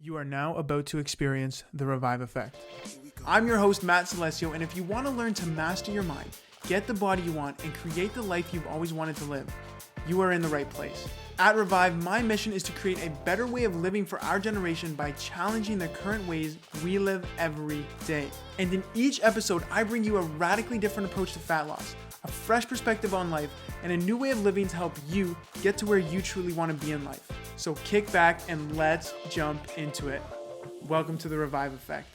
You are now about to experience the RVIVE effect. I'm your host, Matt Celestio, and if you want to learn to master your mind, get the body you want, and create the life you've always wanted to live, you are in the right place. At RVIVE, my mission is to create a better way of living for our generation by challenging the current ways we live every day. And in each episode, I bring you a radically different approach to fat loss, a fresh perspective on life, and a new way of living to help you get to where you truly want to be in life. So kick back and let's jump into it. Welcome to the RVIVE effect.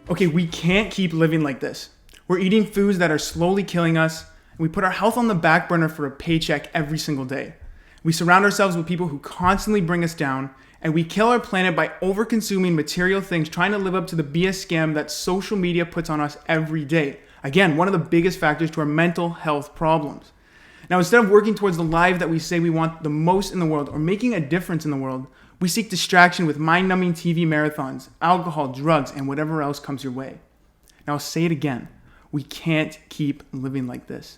Okay, we can't keep living like this. We're eating foods that are slowly killing us. And we put our health on the back burner for a paycheck every single day. We surround ourselves with people who constantly bring us down, and we kill our planet by over-consuming material things, trying to live up to the BS scam that social media puts on us every day. Again, one of the biggest factors to our mental health problems. Now, instead of working towards the life that we say we want the most in the world or making a difference in the world, we seek distraction with mind-numbing TV marathons, alcohol, drugs, and whatever else comes your way. Now, I'll say it again. We can't keep living like this.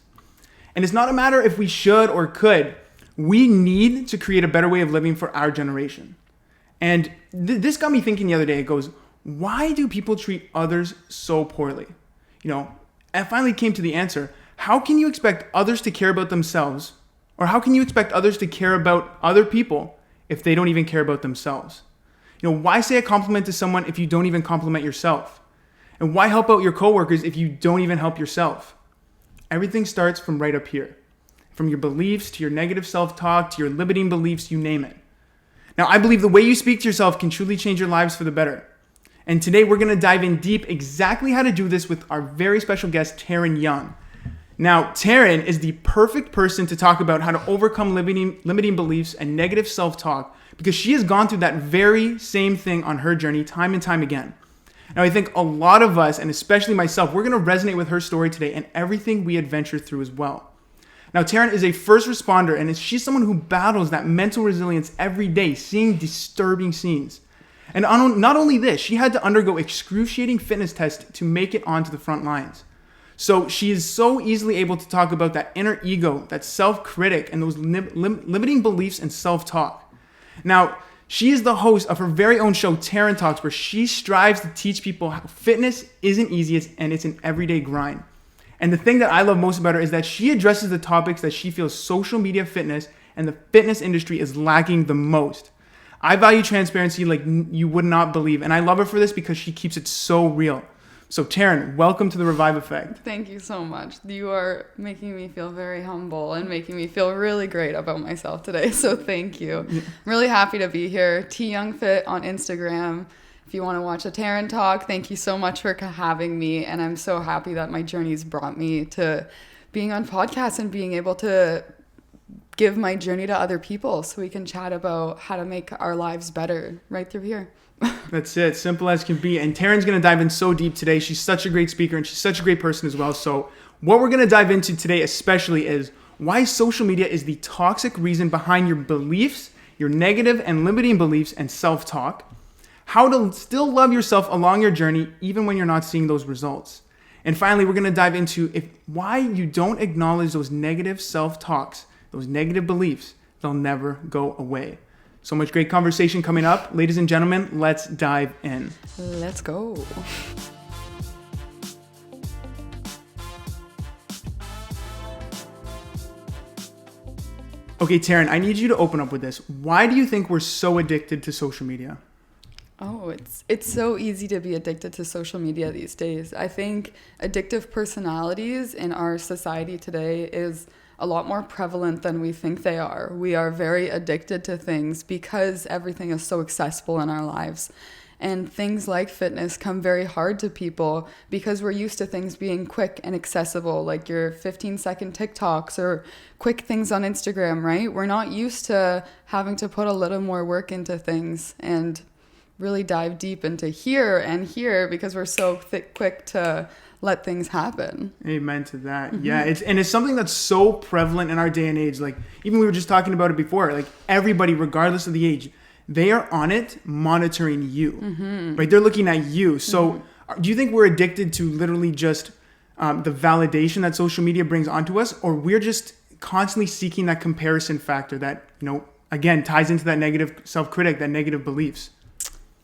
And it's not a matter if we should or could. We need to create a better way of living for our generation. And this got me thinking the other day. It goes, why do people treat others so poorly? I finally came to the answer. How can you expect others to care about themselves? Or how can you expect others to care about other people if they don't even care about themselves? Why say a compliment to someone if you don't even compliment yourself? And why help out your coworkers if you don't even help yourself? Everything starts from right up here. From your beliefs to your negative self-talk to your limiting beliefs, you name it. Now, I believe the way you speak to yourself can truly change your lives for the better. And today we're going to dive in deep exactly how to do this with our very special guest, Taryn Young. Now, Taryn is the perfect person to talk about how to overcome limiting beliefs and negative self-talk because she has gone through that very same thing on her journey time and time again. Now, I think a lot of us, and especially myself, we're going to resonate with her story today and everything we adventure through as well. Now, Taryn is a first responder, and she's someone who battles that mental resilience every day, seeing disturbing scenes. And not only this, she had to undergo excruciating fitness tests to make it onto the front lines. So she is so easily able to talk about that inner ego, that self-critic, and those limiting beliefs and self-talk. Now, she is the host of her very own show, Taryn Talks, where she strives to teach people how fitness isn't easy and it's an everyday grind. And the thing that I love most about her is that she addresses the topics that she feels social media fitness and the fitness industry is lacking the most. I value transparency like you would not believe, and I love her for this because she keeps it so real. So Taryn, welcome to the RVIVE effect. Thank you so much. You are making me feel very humble and making me feel really great about myself today. So thank you. I'm really happy to be here. TYoungFit on Instagram. If you want to watch a Taryn talk, thank you so much for having me. And I'm so happy that my journey's brought me to being on podcasts and being able to give my journey to other people so we can chat about how to make our lives better right through here. That's it. Simple as can be. And Taryn's going to dive in so deep today. She's such a great speaker and she's such a great person as well. So what we're going to dive into today especially is why social media is the toxic reason behind your beliefs, your negative and limiting beliefs and self-talk. How to still love yourself along your journey even when you're not seeing those results. And finally, we're going to dive into why you don't acknowledge those negative self-talks, those negative beliefs. They'll never go away. So much great conversation coming up. Ladies and gentlemen, let's dive in. Let's go. Okay, Taryn, I need you to open up with this. Why do you think we're so addicted to social media? Oh, it's so easy to be addicted to social media these days. I think addictive personalities in our society today is a lot more prevalent than we think they are. We are very addicted to things because everything is so accessible in our lives. And things like fitness come very hard to people because we're used to things being quick and accessible, like your 15-second TikToks or quick things on Instagram, right? We're not used to having to put a little more work into things and really dive deep into here and here because we're so quick to let things happen. Amen to that. Mm-hmm. Yeah, it's something that's so prevalent in our day and age. Like even we were just talking about it before. Like everybody, regardless of the age, they are on it monitoring you. Mm-hmm. Right? They're looking at you. So do you think we're addicted to literally just the validation that social media brings onto us, or we're just constantly seeking that comparison factor that, again, ties into that negative self-critic, that negative beliefs?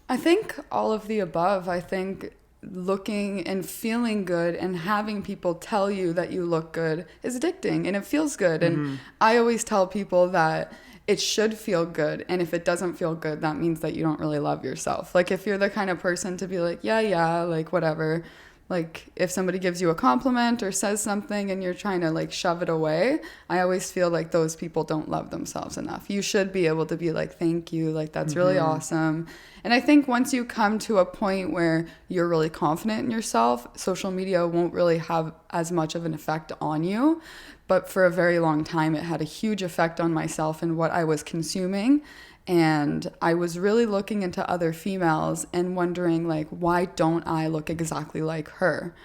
I think all of the above. I think looking and feeling good and having people tell you that you look good is addicting, and it feels good. And I always tell people that it should feel good, and if it doesn't feel good, that means that you don't really love yourself. Like, if you're the kind of person to be like, yeah, like whatever, like if somebody gives you a compliment or says something and you're trying to like shove it away, I always feel like those people don't love themselves enough. You should be able to be like, thank you, like that's really awesome. And I think once you come to a point where you're really confident in yourself, social media won't really have as much of an effect on you. But for a very long time, it had a huge effect on myself and what I was consuming. And I was really looking into other females and wondering, like, why don't I look exactly like her?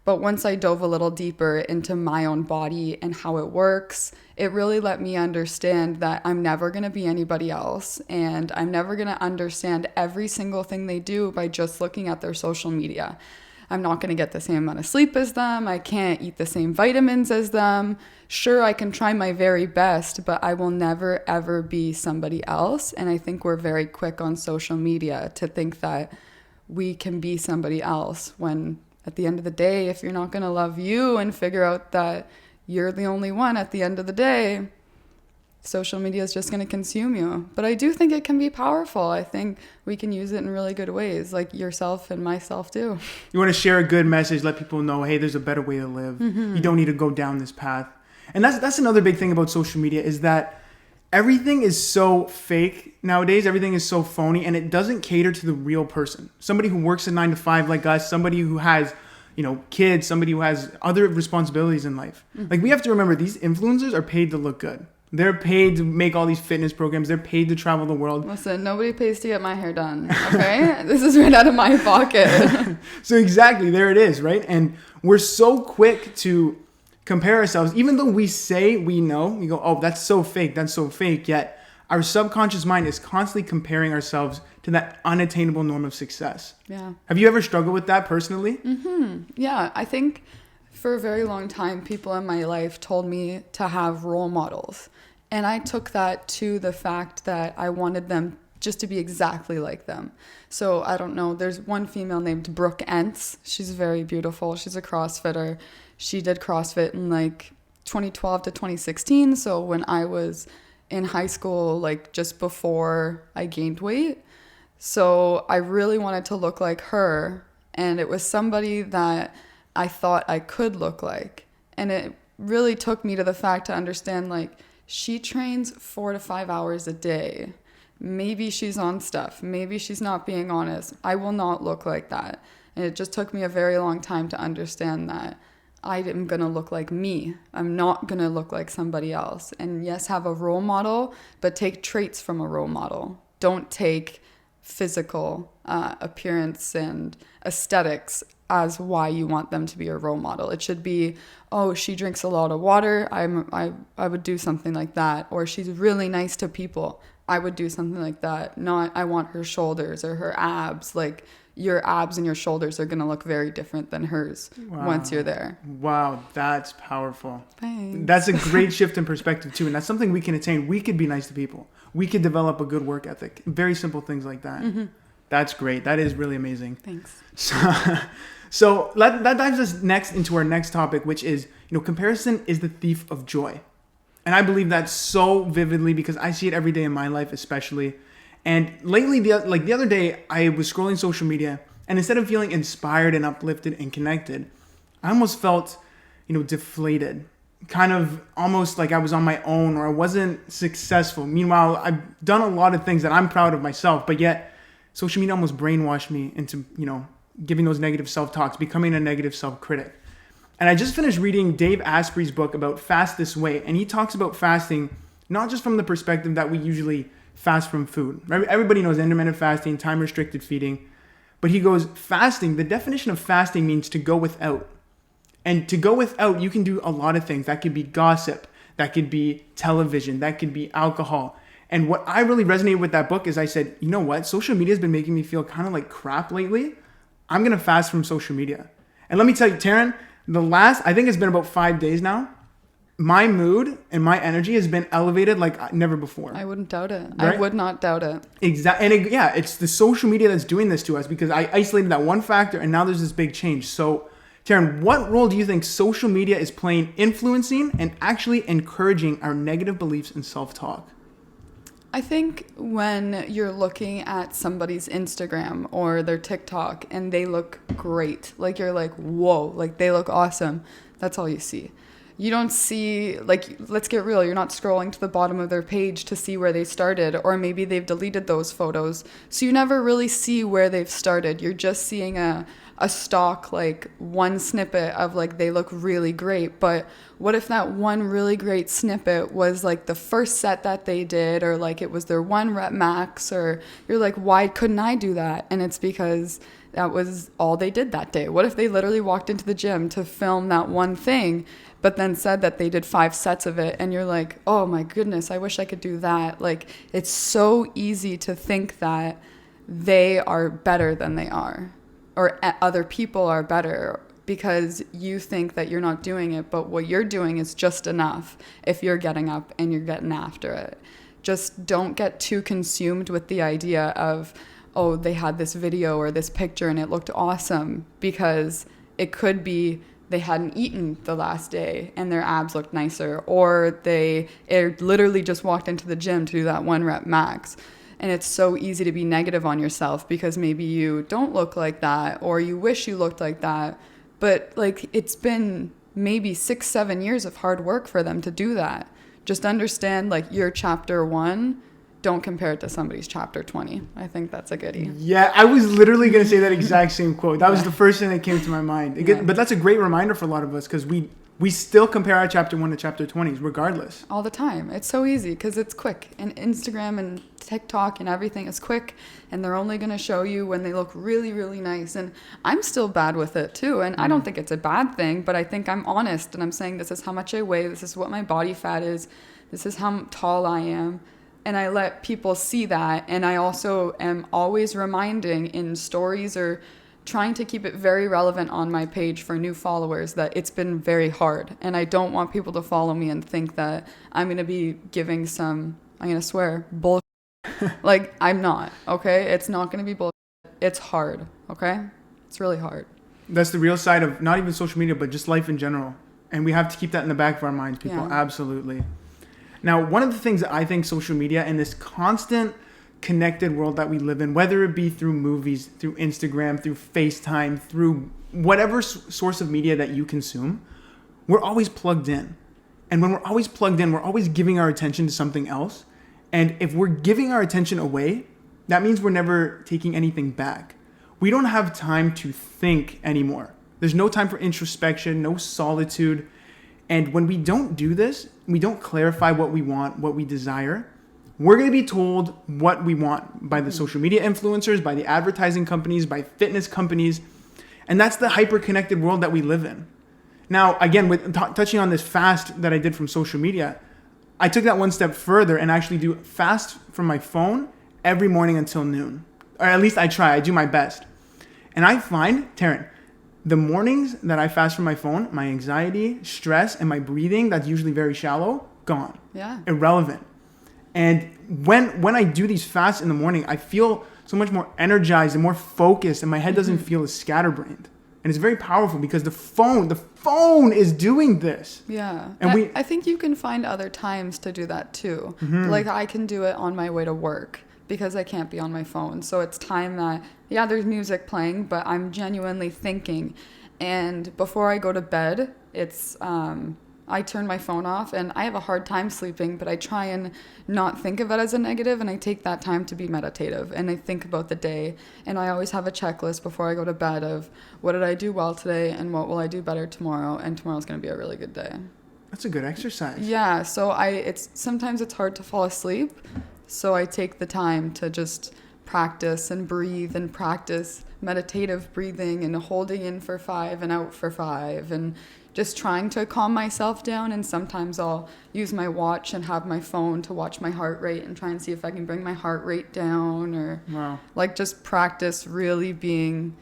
But once I dove a little deeper into my own body and how it works, it really let me understand that I'm never going to be anybody else. And I'm never going to understand every single thing they do by just looking at their social media. I'm not going to get the same amount of sleep as them. I can't eat the same vitamins as them. Sure, I can try my very best, but I will never, ever be somebody else. And I think we're very quick on social media to think that we can be somebody else, when at the end of the day, if you're not going to love you and figure out that you're the only one at the end of the day, social media is just going to consume you. But I do think it can be powerful. I think we can use it in really good ways, like yourself and myself too. You want to share a good message, let people know, hey, there's a better way to live. You don't need to go down this path. And that's another big thing about social media, is that everything is so fake nowadays. Everything is so phony, and it doesn't cater to the real person. Somebody who works a 9 to 5 like us, somebody who has kids, somebody who has other responsibilities in life. Like, we have to remember, these influencers are paid to look good. They're paid to make all these fitness programs. They're paid to travel the world. Listen, nobody pays to get my hair done, okay? This is right out of my pocket. So exactly, there it is, right? And we're so quick to compare ourselves. Even though we say we know, we go, oh, that's so fake, yet our subconscious mind is constantly comparing ourselves to that unattainable norm of success. Yeah. Have you ever struggled with that personally? Yeah, I think for a very long time, people in my life told me to have role models. And I took that to the fact that I wanted them just to be exactly like them. So I don't know, there's one female named Brooke Entz. She's very beautiful. She's a CrossFitter. She did CrossFit in like 2012 to 2016. So when I was in high school, like just before I gained weight. So I really wanted to look like her. And it was somebody that I thought I could look like. And it really took me to the fact to understand, like, she trains 4 to 5 hours a day. Maybe she's on stuff. Maybe she's not being honest. I will not look like that. And it just took me a very long time to understand that I am going to look like me. I'm not going to look like somebody else. And yes, have a role model, but take traits from a role model. Don't take physical appearance and aesthetics as why you want them to be a role model. It should be, oh, she drinks a lot of water. I would do something like that. Or she's really nice to people. I would do something like that. Not, I want her shoulders or her abs. Like, your abs and your shoulders are going to look very different than hers once you're there. Wow, that's powerful. Thanks. That's a great shift in perspective too. And that's something we can attain. We could be nice to people. We could develop a good work ethic. Very simple things like that. That's great. That is really amazing. Thanks. So that dives us next into our next topic, which is, comparison is the thief of joy. And I believe that so vividly because I see it every day in my life, especially. And lately, the other day, I was scrolling social media, and instead of feeling inspired and uplifted and connected, I almost felt, deflated. Kind of almost like I was on my own or I wasn't successful. Meanwhile, I've done a lot of things that I'm proud of myself, but yet social media almost brainwashed me into, giving those negative self-talks, becoming a negative self-critic. And I just finished reading Dave Asprey's book about Fast This Way, and he talks about fasting not just from the perspective that we usually fast from food. Everybody knows intermittent fasting, time-restricted feeding, but he goes, fasting, the definition of fasting means to go without. And to go without, you can do a lot of things. That could be gossip, that could be television, that could be alcohol. And what I really resonated with that book is I said, you know what? Social media has been making me feel kind of like crap lately. I'm going to fast from social media. And let me tell you, Taryn, I think it's been about 5 days now. My mood and my energy has been elevated like never before. I wouldn't doubt it. Right? I would not doubt it. Exactly. And it's the social media that's doing this to us, because I isolated that one factor and now there's this big change. So, Taryn, what role do you think social media is playing, influencing and actually encouraging our negative beliefs and self-talk? I think when you're looking at somebody's Instagram or their TikTok and they look great, like you're like, whoa, like they look awesome. That's all you see. You don't see, like, let's get real, you're not scrolling to the bottom of their page to see where they started, or maybe they've deleted those photos. So you never really see where they've started. You're just seeing a stock, like one snippet of like they look really great. But what if that one really great snippet was like the first set that they did, or like it was their 1 rep max, or you're like, why couldn't I do that? And it's because that was all they did that day. What if they literally walked into the gym to film that one thing, but then said that they did 5 sets of it, and you're like, oh my goodness, I wish I could do that. Like, it's so easy to think that they are better than they are, or other people are better, because you think that you're not doing it, but what you're doing is just enough if you're getting up and you're getting after it. Just don't get too consumed with the idea of, oh, they had this video or this picture and it looked awesome, because it could be they hadn't eaten the last day and their abs looked nicer, or they literally just walked into the gym to do that 1 rep max. And it's so easy to be negative on yourself because maybe you don't look like that, or you wish you looked like that. But like, it's been maybe 6-7 years of hard work for them to do that. Just understand, like, your chapter 1, don't compare it to somebody's chapter 20. I think that's a goodie. Yeah, I was literally going to say that exact same quote. That was the first thing that came to my mind. But that's a great reminder for a lot of us, because we still compare our chapter 1 to chapter 20s regardless. All the time. It's so easy because it's quick. And Instagram and TikTok and everything is quick, and they're only going to show you when they look really, really nice. And I'm still bad with it too. And I don't think it's a bad thing, but I think I'm honest and I'm saying this is how much I weigh. This is what my body fat is. This is how tall I am. And I let people see that. And I also am always reminding in stories or trying to keep it very relevant on my page for new followers that it's been very hard. And I don't want people to follow me and think that I'm going to be giving some, I'm going to swear, bullshit. Like, I'm not, okay? It's not going to be bullshit. It's hard, okay? It's really hard. That's the real side of not even social media, but just life in general. And we have to keep that in the back of our minds, people. Yeah. Absolutely. Now, one of the things that I think social media and this constant connected world that we live in, whether it be through movies, through Instagram, through FaceTime, through whatever source of media that you consume, we're always plugged in. And when we're always plugged in, we're always giving our attention to something else. And if we're giving our attention away, that means we're never taking anything back. We don't have time to think anymore. There's no time for introspection, no solitude. And when we don't do this, we don't clarify what we want, what we desire, we're going to be told what we want by the social media influencers, by the advertising companies, by fitness companies. And that's the hyper-connected world that we live in. Now, again, with touching on this fast that I did from social media, I took that one step further and actually do fast from my phone every morning until noon. Or at least I try. I do my best. And I find, Taryn, the mornings that I fast from my phone, my anxiety, stress, and my breathing, that's usually very shallow, gone. Yeah. Irrelevant. And when I do these fasts in the morning, I feel so much more energized and more focused, and my head doesn't feel as scatterbrained. And it's very powerful because the phone is doing this. Yeah. And I think you can find other times to do that too. Mm-hmm. Like, I can do it on my way to work because I can't be on my phone. So it's time that, yeah, there's music playing, but I'm genuinely thinking. And before I go to bed, it's I turn my phone off, and I have a hard time sleeping, but I try and not think of it as a negative, and I take that time to be meditative, and I think about the day, and I always have a checklist before I go to bed of what did I do well today, and what will I do better tomorrow, and tomorrow's going to be a really good day. That's a good exercise. Yeah, so sometimes it's hard to fall asleep, so I take the time to just practice and breathe and practice meditative breathing and holding in for 5 and out for 5 and just trying to calm myself down. And sometimes I'll use my watch and have my phone to watch my heart rate and try and see if I can bring my heart rate down, or like just practice really being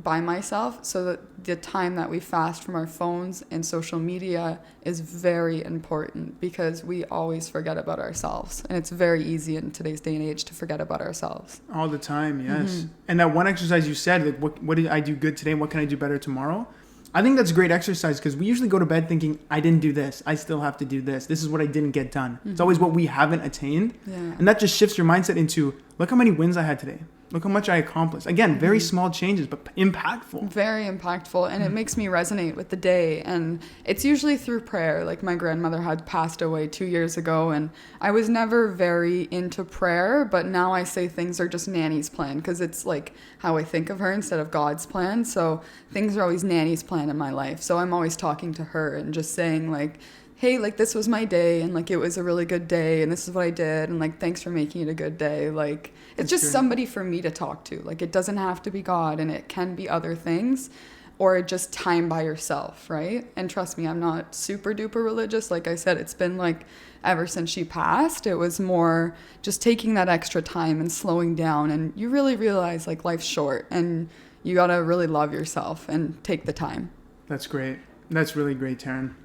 by myself. So that the time that we fast from our phones and social media is very important, because we always forget about ourselves. And it's very easy in today's day and age to forget about ourselves. All the time, yes. And that one exercise you said, like, what did I do good today? What can I do better tomorrow? I think that's a great exercise, because we usually go to bed thinking, I didn't do this. I still have to do this. This is what I didn't get done. It's always what we haven't attained. Yeah. And that just shifts your mindset into, look how many wins I had today. Look how much I accomplished. Again, very small changes, but impactful. Very impactful. And it makes me resonate with the day. And it's usually through prayer. Like, my grandmother had passed away 2 years ago, and I was never very into prayer, but now I say things are just Nanny's plan, because it's like how I think of her instead of God's plan. So things are always Nanny's plan in my life. So I'm always talking to her and just saying, like, hey, like, this was my day, and like, it was a really good day, and this is what I did, and like, thanks for making it a good day. Like, it's just somebody for me to talk to. Like, it doesn't have to be God, and it can be other things, or just time by yourself, right? And trust me, I'm not super duper religious. Like I said, it's been like ever since she passed, it was more just taking that extra time and slowing down, and you really realize, like, life's short, and you gotta really love yourself and take the time. That's great. That's really great, Taryn.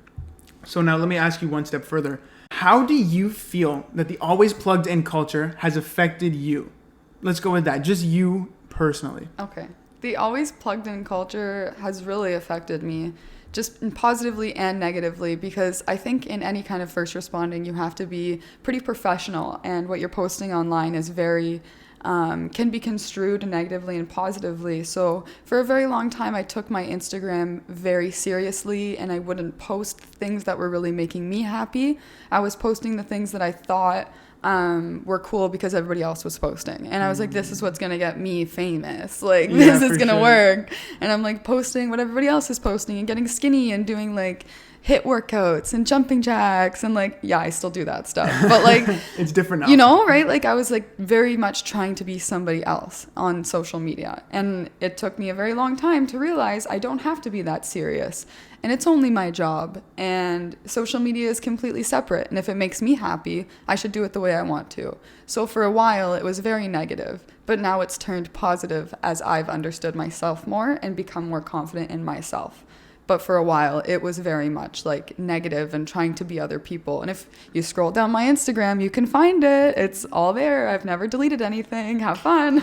So now let me ask you one step further. How do you feel that the always plugged in culture has affected you? Let's go with that. Just you personally. Okay. The always plugged in culture has really affected me, just positively and negatively, because I think in any kind of first responding, you have to be pretty professional, and what you're posting online is very can be construed negatively and positively. So for a very long time, I took my Instagram very seriously, and I wouldn't post things that were really making me happy. I was posting the things that I thought were cool because everybody else was posting. And I was like, this is what's going to get me famous. Like, this is going to work. And I'm like posting what everybody else is posting and getting skinny and doing like HIIT workouts and jumping jacks, and like, yeah, I still do that stuff, but like it's different now, you know, right? Like, I was like very much trying to be somebody else on social media, and it took me a very long time to realize I don't have to be that serious, and it's only my job, and social media is completely separate, and if it makes me happy, I should do it the way I want to. So for a while it was very negative, but now it's turned positive as I've understood myself more and become more confident in myself. But for a while, it was very much like negative and trying to be other people. And if you scroll down my Instagram, you can find it. It's all there. I've never deleted anything. Have fun.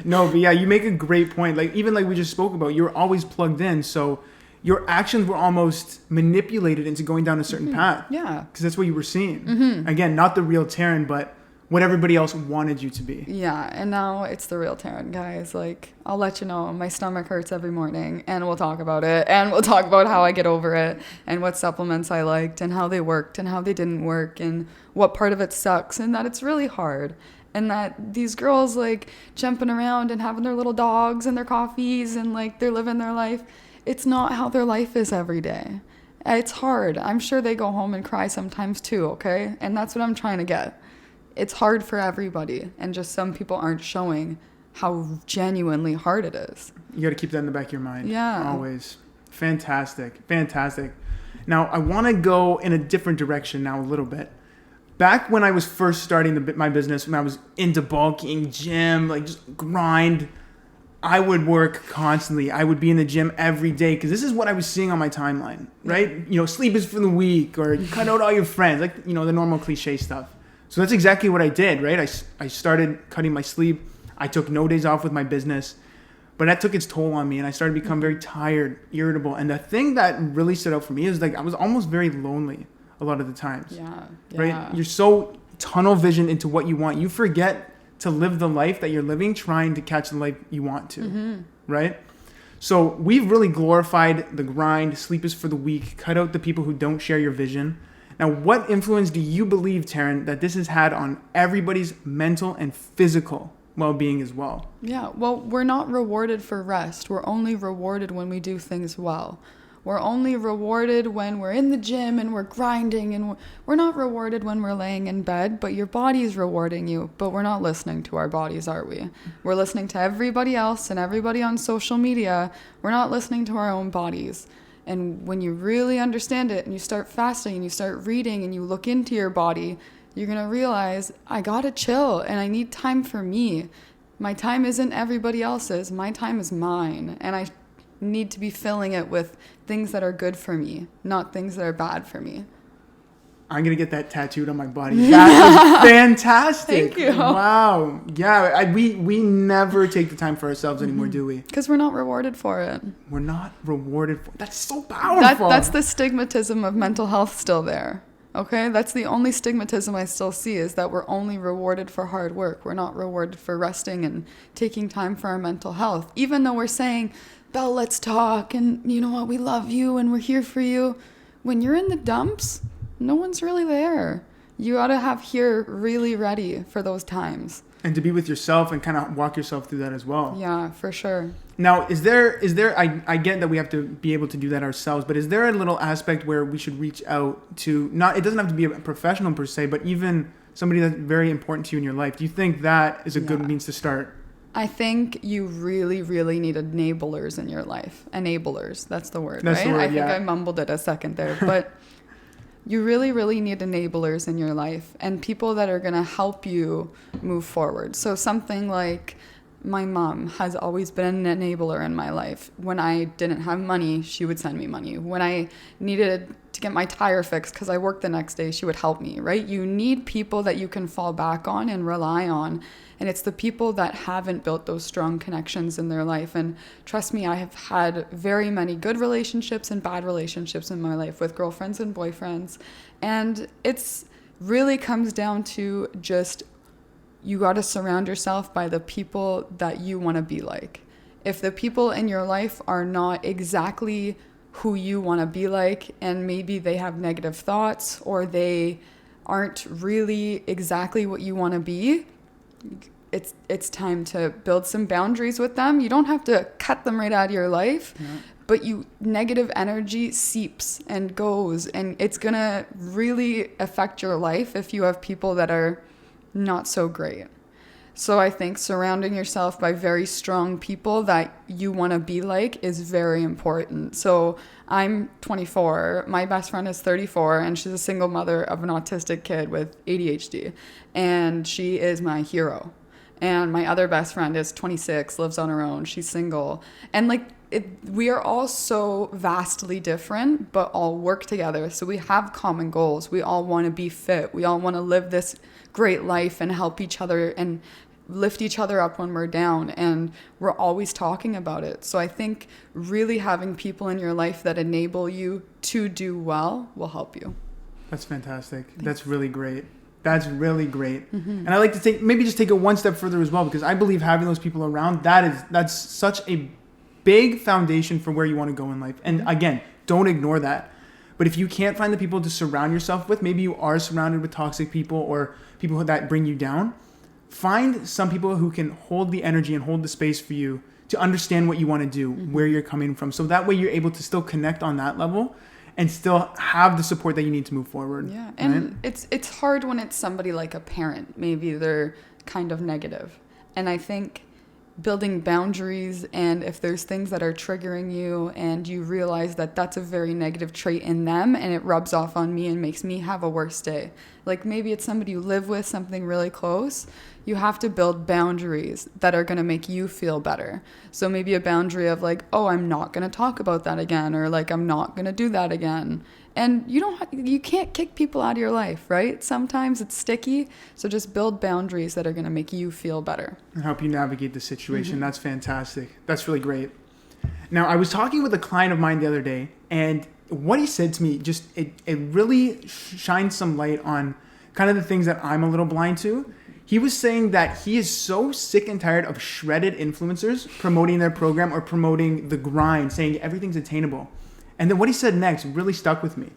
No, but yeah, you make a great point. Like, even like we just spoke about, you're always plugged in. So your actions were almost manipulated into going down a certain path. Yeah. Because that's what you were seeing. Again, not the real Taryn, but what everybody else wanted you to be. Yeah, and now it's the real Taryn, guys. Like, I'll let you know, my stomach hurts every morning, and we'll talk about it, and we'll talk about how I get over it, and what supplements I liked, and how they worked, and how they didn't work, and what part of it sucks, and that it's really hard, and that these girls, like, jumping around and having their little dogs and their coffees, and, like, they're living their life. It's not how their life is every day. It's hard. I'm sure they go home and cry sometimes, too, okay? And that's what I'm trying to get. It's hard for everybody, and just some people aren't showing how genuinely hard it is. You got to keep that in the back of your mind. Yeah. Always. Fantastic. Now, I want to go in a different direction now a little bit. Back when I was first starting my business, when I was into bulking, gym, like just grind, I would work constantly. I would be in the gym every day because this is what I was seeing on my timeline, right? You know, sleep is for the weak, or cut out all your friends, like, you know, the normal cliche stuff. So that's exactly what I did, right? I started cutting my sleep. I took no days off with my business, but that took its toll on me, and I started to become very tired, irritable. And the thing that really stood out for me is, like, I was almost very lonely a lot of the times. Yeah. Right? You're so tunnel vision into what you want. You forget to live the life that you're living, trying to catch the life you want to, right? So we've really glorified the grind. Sleep is for the weak. Cut out the people who don't share your vision. Now, what influence do you believe, Taryn, that this has had on everybody's mental and physical well-being as well? Yeah, well, we're not rewarded for rest. We're only rewarded when we do things well. We're only rewarded when we're in the gym and we're grinding, and we're not rewarded when we're laying in bed, but your body's rewarding you. But we're not listening to our bodies, are we? We're listening to everybody else and everybody on social media. We're not listening to our own bodies. And when you really understand it and you start fasting and you start reading and you look into your body, you're going to realize, I got to chill and I need time for me. My time isn't everybody else's. My time is mine. And I need to be filling it with things that are good for me, not things that are bad for me. I'm going to get that tattooed on my body. That is fantastic. Thank you. Wow. Yeah, we never take the time for ourselves anymore, do we? Because we're not rewarded for it. We're not rewarded for it. That's so powerful. That's the stigmatism of mental health still there. Okay? That's the only stigmatism I still see, is that we're only rewarded for hard work. We're not rewarded for resting and taking time for our mental health. Even though we're saying, Belle, let's talk, and you know what, we love you and we're here for you. When you're in the dumps, no one's really there. You ought to have here really ready for those times. And to be with yourself and kind of walk yourself through that as well. Yeah, for sure. Now, is there I get that we have to be able to do that ourselves, but is there a little aspect where we should reach out to, not, it doesn't have to be a professional per se, but even somebody that's very important to you in your life? Do you think that is a good means to start? I think you really, really need enablers in your life. Enablers, that's the word, that's right? The word, I think I mumbled it a second there, but you really, really need enablers in your life and people that are going to help you move forward. So something like my mom has always been an enabler in my life. When I didn't have money, she would send me money. When I needed to get my tire fixed because I worked the next day, she would help me, right? You need people that you can fall back on and rely on. And it's the people that haven't built those strong connections in their life. And trust me, I have had very many good relationships and bad relationships in my life with girlfriends and boyfriends. And it's really comes down to just, you got to surround yourself by the people that you want to be like. If the people in your life are not exactly who you want to be like, and maybe they have negative thoughts or they aren't really exactly what you want to be, it's time to build some boundaries with them. You don't have to cut them right out of your life, but negative energy seeps and goes, and it's gonna really affect your life if you have people that are not so great. So I think surrounding yourself by very strong people that you want to be like is very important. So I'm 24, my best friend is 34, and she's a single mother of an autistic kid with ADHD, and she is my hero. And my other best friend is 26, lives on her own, she's single. And we are all so vastly different, but all work together. So we have common goals. We all want to be fit. We all want to live this great life and help each other and lift each other up when we're down, and we're always talking about it. So I think really having people in your life that enable you to do well will help you. That's fantastic. Thanks. That's really great. That's really great. Mm-hmm. And I like to take it one step further as well, because I believe having those people around, that's such a big foundation for where you want to go in life. And again, don't ignore that. But if you can't find the people to surround yourself with, maybe you are surrounded with toxic people or people that bring you down, find some people who can hold the energy and hold the space for you to understand what you want to do, where you're coming from. So that way you're able to still connect on that level and still have the support that you need to move forward. Yeah, and it's hard when it's somebody like a parent. Maybe they're kind of negative. And I think building boundaries, and if there's things that are triggering you and you realize that that's a very negative trait in them and it rubs off on me and makes me have a worse day. Like maybe it's somebody you live with, something really close. You have to build boundaries that are going to make you feel better. So maybe a boundary of like, oh, I'm not going to talk about that again, or like, I'm not going to do that again. And you can't kick people out of your life, right? Sometimes it's sticky. So just build boundaries that are going to make you feel better and help you navigate the situation. Mm-hmm. That's fantastic. That's really great. Now, I was talking with a client of mine the other day, and what he said to me, just it really shined some light on kind of the things that I'm a little blind to. He was saying that he is so sick and tired of shredded influencers promoting their program or promoting the grind, saying everything's attainable. And then what he said next really stuck with me.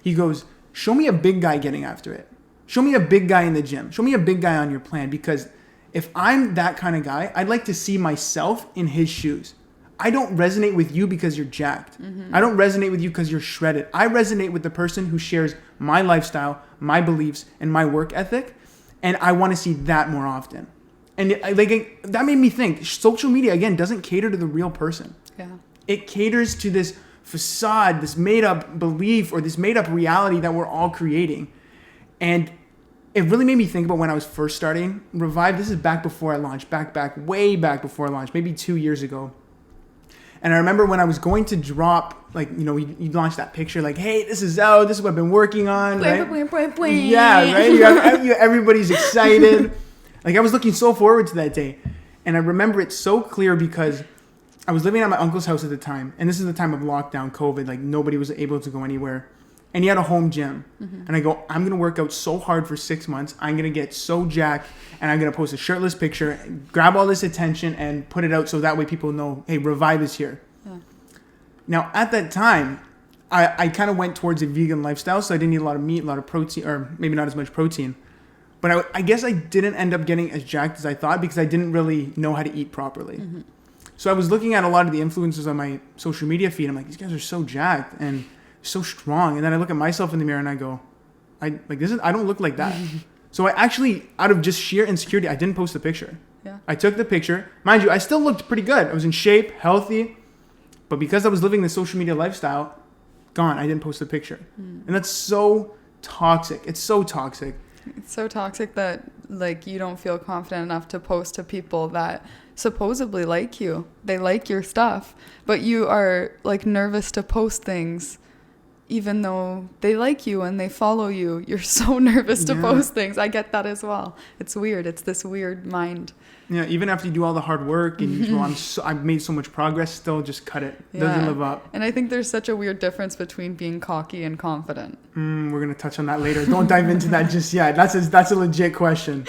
He goes, show me a big guy getting after it. Show me a big guy in the gym. Show me a big guy on your plan, because if I'm that kind of guy, I'd like to see myself in his shoes. I don't resonate with you because you're jacked. Mm-hmm. I don't resonate with you because you're shredded. I resonate with the person who shares my lifestyle, my beliefs, and my work ethic. And I want to see that more often. And that made me think, social media, again, doesn't cater to the real person. Yeah. It caters to this facade, this made up belief, or this made up reality that we're all creating. And it really made me think about when I was first starting Revive. This is back before I launched, way back before I launched, maybe 2 years ago. And I remember when I was going to drop, like, you know, you launched that picture, like, hey, this is out, this is what I've been working on, right? Yeah, right? Everybody's excited. Like, I was looking so forward to that day. And I remember it so clear because I was living at my uncle's house at the time. And this is the time of lockdown, COVID. Like, nobody was able to go anywhere. And he had a home gym. Mm-hmm. And I go, I'm going to work out so hard for 6 months. I'm going to get so jacked. And I'm going to post a shirtless picture, grab all this attention, and put it out so that way people know, hey, Revive is here. Yeah. Now, at that time, I kind of went towards a vegan lifestyle. So I didn't eat a lot of meat, a lot of protein, or maybe not as much protein. But I guess I didn't end up getting as jacked as I thought because I didn't really know how to eat properly. Mm-hmm. So I was looking at a lot of the influencers on my social media feed. I'm like, these guys are so jacked and so strong. And then I look at myself in the mirror and I go, I don't look like that. So I actually, out of just sheer insecurity, I didn't post the picture. Yeah. I took the picture. Mind you, I still looked pretty good. I was in shape, healthy. But because I was living the social media lifestyle, gone. I didn't post the picture. And that's so toxic. It's so toxic. It's so toxic that, like, you don't feel confident enough to post to people that supposedly like you. They like your stuff. But you are, like, nervous to post things even though they like you and they follow you. You're so nervous to post things. I get that as well. It's weird. It's this weird mind. Yeah, even after you do all the hard work and you go, I've made so much progress, still just cut it. Doesn't live up. And I think there's such a weird difference between being cocky and confident. We're going to touch on that later. Don't dive into that just yet. That's a legit question.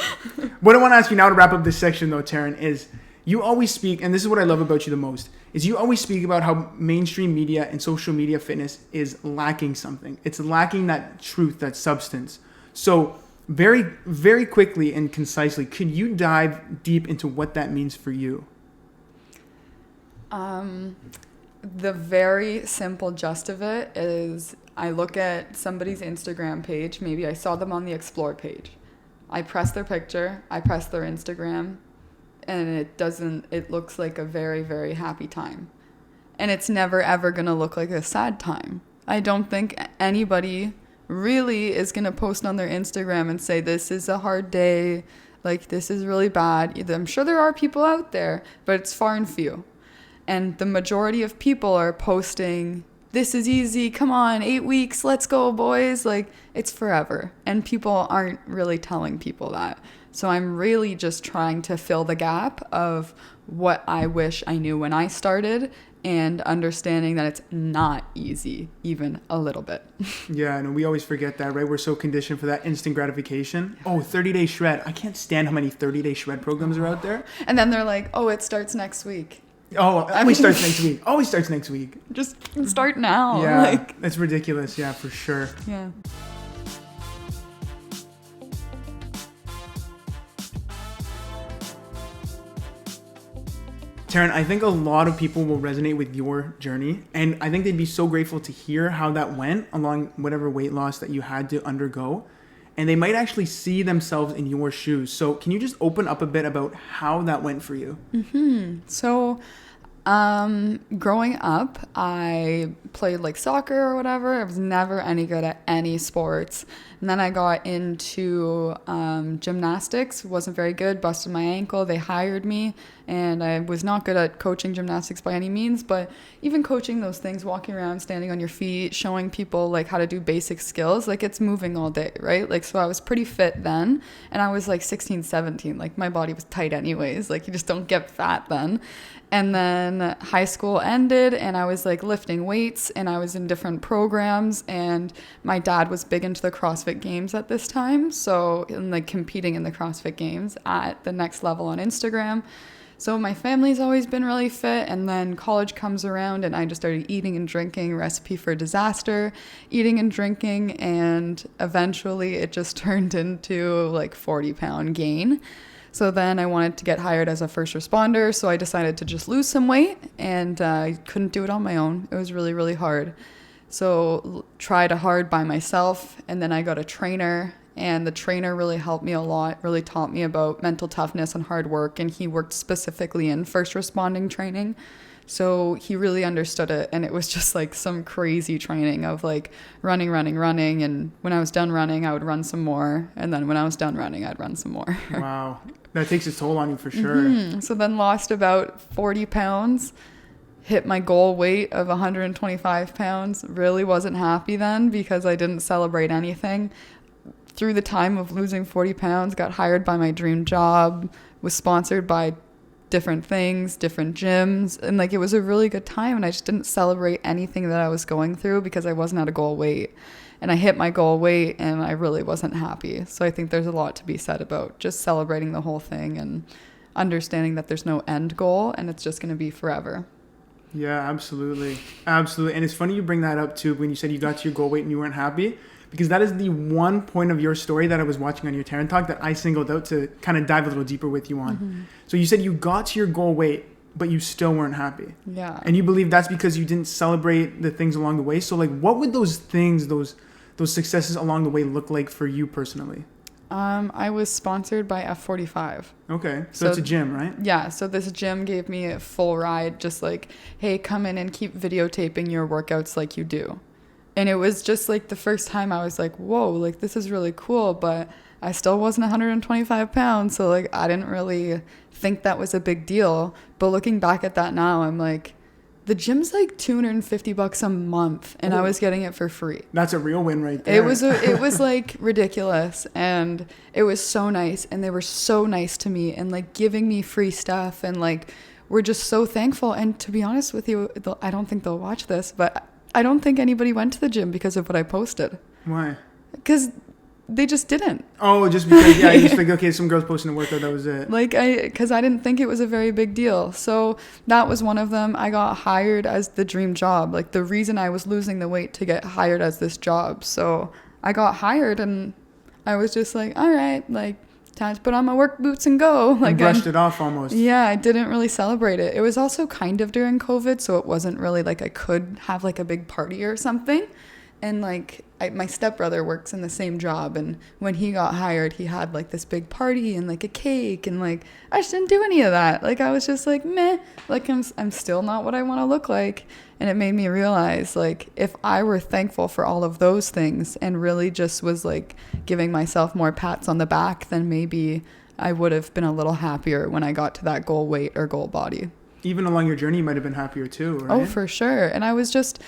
What I want to ask you now to wrap up this section, though, Taryn, is you always speak, and this is what I love about you the most, is you always speak about how mainstream media and social media fitness is lacking something. It's lacking that truth, that substance. So very, very quickly and concisely, could you dive deep into what that means for you? The very simple gist of it is I look at somebody's Instagram page. Maybe I saw them on the Explore page. I press their picture. I press their Instagram. And it looks like a very, very happy time. And it's never, ever going to look like a sad time. I don't think anybody really is going to post on their Instagram and say, this is a hard day, like, this is really bad. I'm sure there are people out there, but it's far and few. And the majority of people are posting, this is easy, come on, 8 weeks, let's go, boys. Like, it's forever. And people aren't really telling people that. So I'm really just trying to fill the gap of what I wish I knew when I started and understanding that it's not easy, even a little bit. Yeah, and we always forget that, right? We're so conditioned for that instant gratification. Oh, 30-day shred. I can't stand how many 30-day shred programs are out there. And then they're like, oh, it starts next week. Oh, always starts next week. Always starts next week. Just start now. Yeah, it's ridiculous. Yeah, for sure. Yeah. Taryn, I think a lot of people will resonate with your journey, and I think they'd be so grateful to hear how that went along whatever weight loss that you had to undergo, and they might actually see themselves in your shoes. So can you just open up a bit about how that went for you? So growing up, I played like soccer or whatever. I was never any good at any sports. And then I got into gymnastics, wasn't very good, busted my ankle. They hired me, and I was not good at coaching gymnastics by any means, but even coaching those things, walking around, standing on your feet, showing people like how to do basic skills, like it's moving all day, right? Like, so I was pretty fit then, and I was like 16, 17, like my body was tight anyways, like you just don't get fat then. And then high school ended and I was like lifting weights and I was in different programs, and my dad was big into the CrossFit Games at this time. So like competing in the CrossFit Games at the next level on Instagram. So my family's always been really fit, and then college comes around and I just started eating and drinking, recipe for disaster, eating and drinking, and eventually it just turned into like 40-pound gain. So then I wanted to get hired as a first responder, so I decided to just lose some weight, and I couldn't do it on my own. It was really, really hard. So tried hard by myself, and then I got a trainer, and the trainer really helped me a lot, really taught me about mental toughness and hard work, and he worked specifically in first responding training. So he really understood it. And it was just like some crazy training of like running. And when I was done running, I would run some more. And then when I was done running, I'd run some more. Wow. That takes its toll on you for sure. So then lost about 40 pounds, hit my goal weight of 125 pounds. Really wasn't happy then because I didn't celebrate anything. Through the time of losing 40 pounds, got hired by my dream job, was sponsored by different things, different gyms. And like, it was a really good time. And I just didn't celebrate anything that I was going through because I wasn't at a goal weight. And I hit my goal weight and I really wasn't happy. So I think there's a lot to be said about just celebrating the whole thing and understanding that there's no end goal and it's just going to be forever. Yeah, absolutely. Absolutely. And it's funny you bring that up too when you said you got to your goal weight and you weren't happy, because that is the one point of your story that I was watching on your Taryn Talk that I singled out to kind of dive a little deeper with you on. So you said you got to your goal weight, but you still weren't happy. Yeah. And you believe that's because you didn't celebrate the things along the way. So like, what would those things, those successes along the way look like for you personally? I was sponsored by F45. Okay. So it's a gym, right? Yeah. So this gym gave me a full ride, just like, hey, come in and keep videotaping your workouts like you do. And it was just like the first time I was like, whoa, like this is really cool. But I still wasn't 125 pounds. So like, I didn't really think that was a big deal. But looking back at that now, I'm like, the gym's like $250 a month and I was getting it for free. That's a real win right there. It was like ridiculous, and it was so nice, and they were so nice to me and like giving me free stuff, and like we're just so thankful. And to be honest with you, I don't think they'll watch this, but I don't think anybody went to the gym because of what I posted. Why? Because they just didn't. Oh, just because, yeah, you just think, okay, some girls posting a workout, that was it. Like, because I didn't think it was a very big deal. So that was one of them. I got hired as the dream job. Like, the reason I was losing the weight to get hired as this job. So I got hired, and I was just like, all right, like, time to put on my work boots and go. Like, brushed it off almost. Yeah, I didn't really celebrate it. It was also kind of during COVID, so it wasn't really like I could have like a big party or something. And like my stepbrother works in the same job, and when he got hired, he had like this big party and like a cake, and like I just didn't do any of that. Like I was just like, meh, like I'm still not what I want to look like. And it made me realize, like, if I were thankful for all of those things and really just was like giving myself more pats on the back, then maybe I would have been a little happier when I got to that goal weight or goal body. Even along your journey, you might have been happier too, right? Oh, for sure. And I was just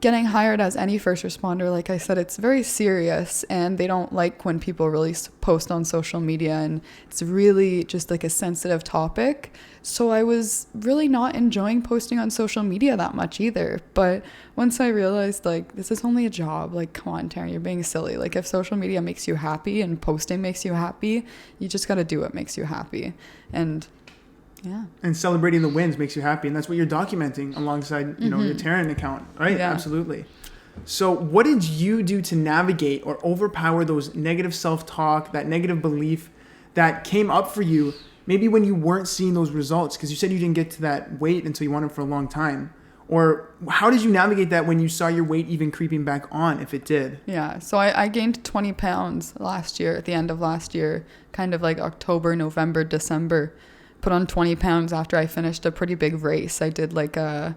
getting hired as any first responder. Like I said, it's very serious, and they don't like when people really post on social media, and it's really just like a sensitive topic. So I was really not enjoying posting on social media that much either. But once I realized, like, this is only a job, like, come on, Taryn, you're being silly. Like, if social media makes you happy and posting makes you happy, you just got to do what makes you happy. And yeah. And celebrating the wins makes you happy. And that's what you're documenting alongside, you know, your Taryn account, right? Yeah. Absolutely. So what did you do to navigate or overpower those negative self-talk, that negative belief that came up for you maybe when you weren't seeing those results? Because you said you didn't get to that weight until you wanted for a long time. Or how did you navigate that when you saw your weight even creeping back on, if it did? Yeah. So I gained 20 pounds last year, at the end of last year, kind of like October, November, December. Put on 20 pounds after I finished a pretty big race. I did like a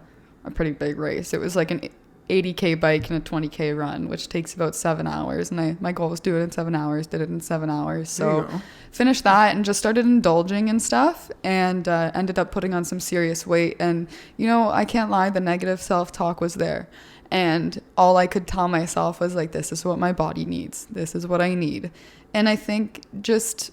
pretty big race. It was like an 80K bike and a 20K run, which takes about 7 hours. And my goal was to do it in 7 hours, did it in 7 hours. So finished that and just started indulging in stuff, and ended up putting on some serious weight. And, you know, I can't lie, the negative self-talk was there. And all I could tell myself was like, this is what my body needs. This is what I need. And I think just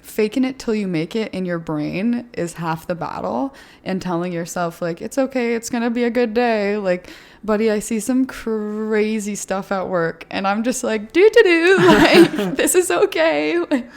faking it till you make it in your brain is half the battle, and telling yourself like, it's okay, it's gonna be a good day. Like, buddy, I see some crazy stuff at work and I'm just like, like, this is okay. Like,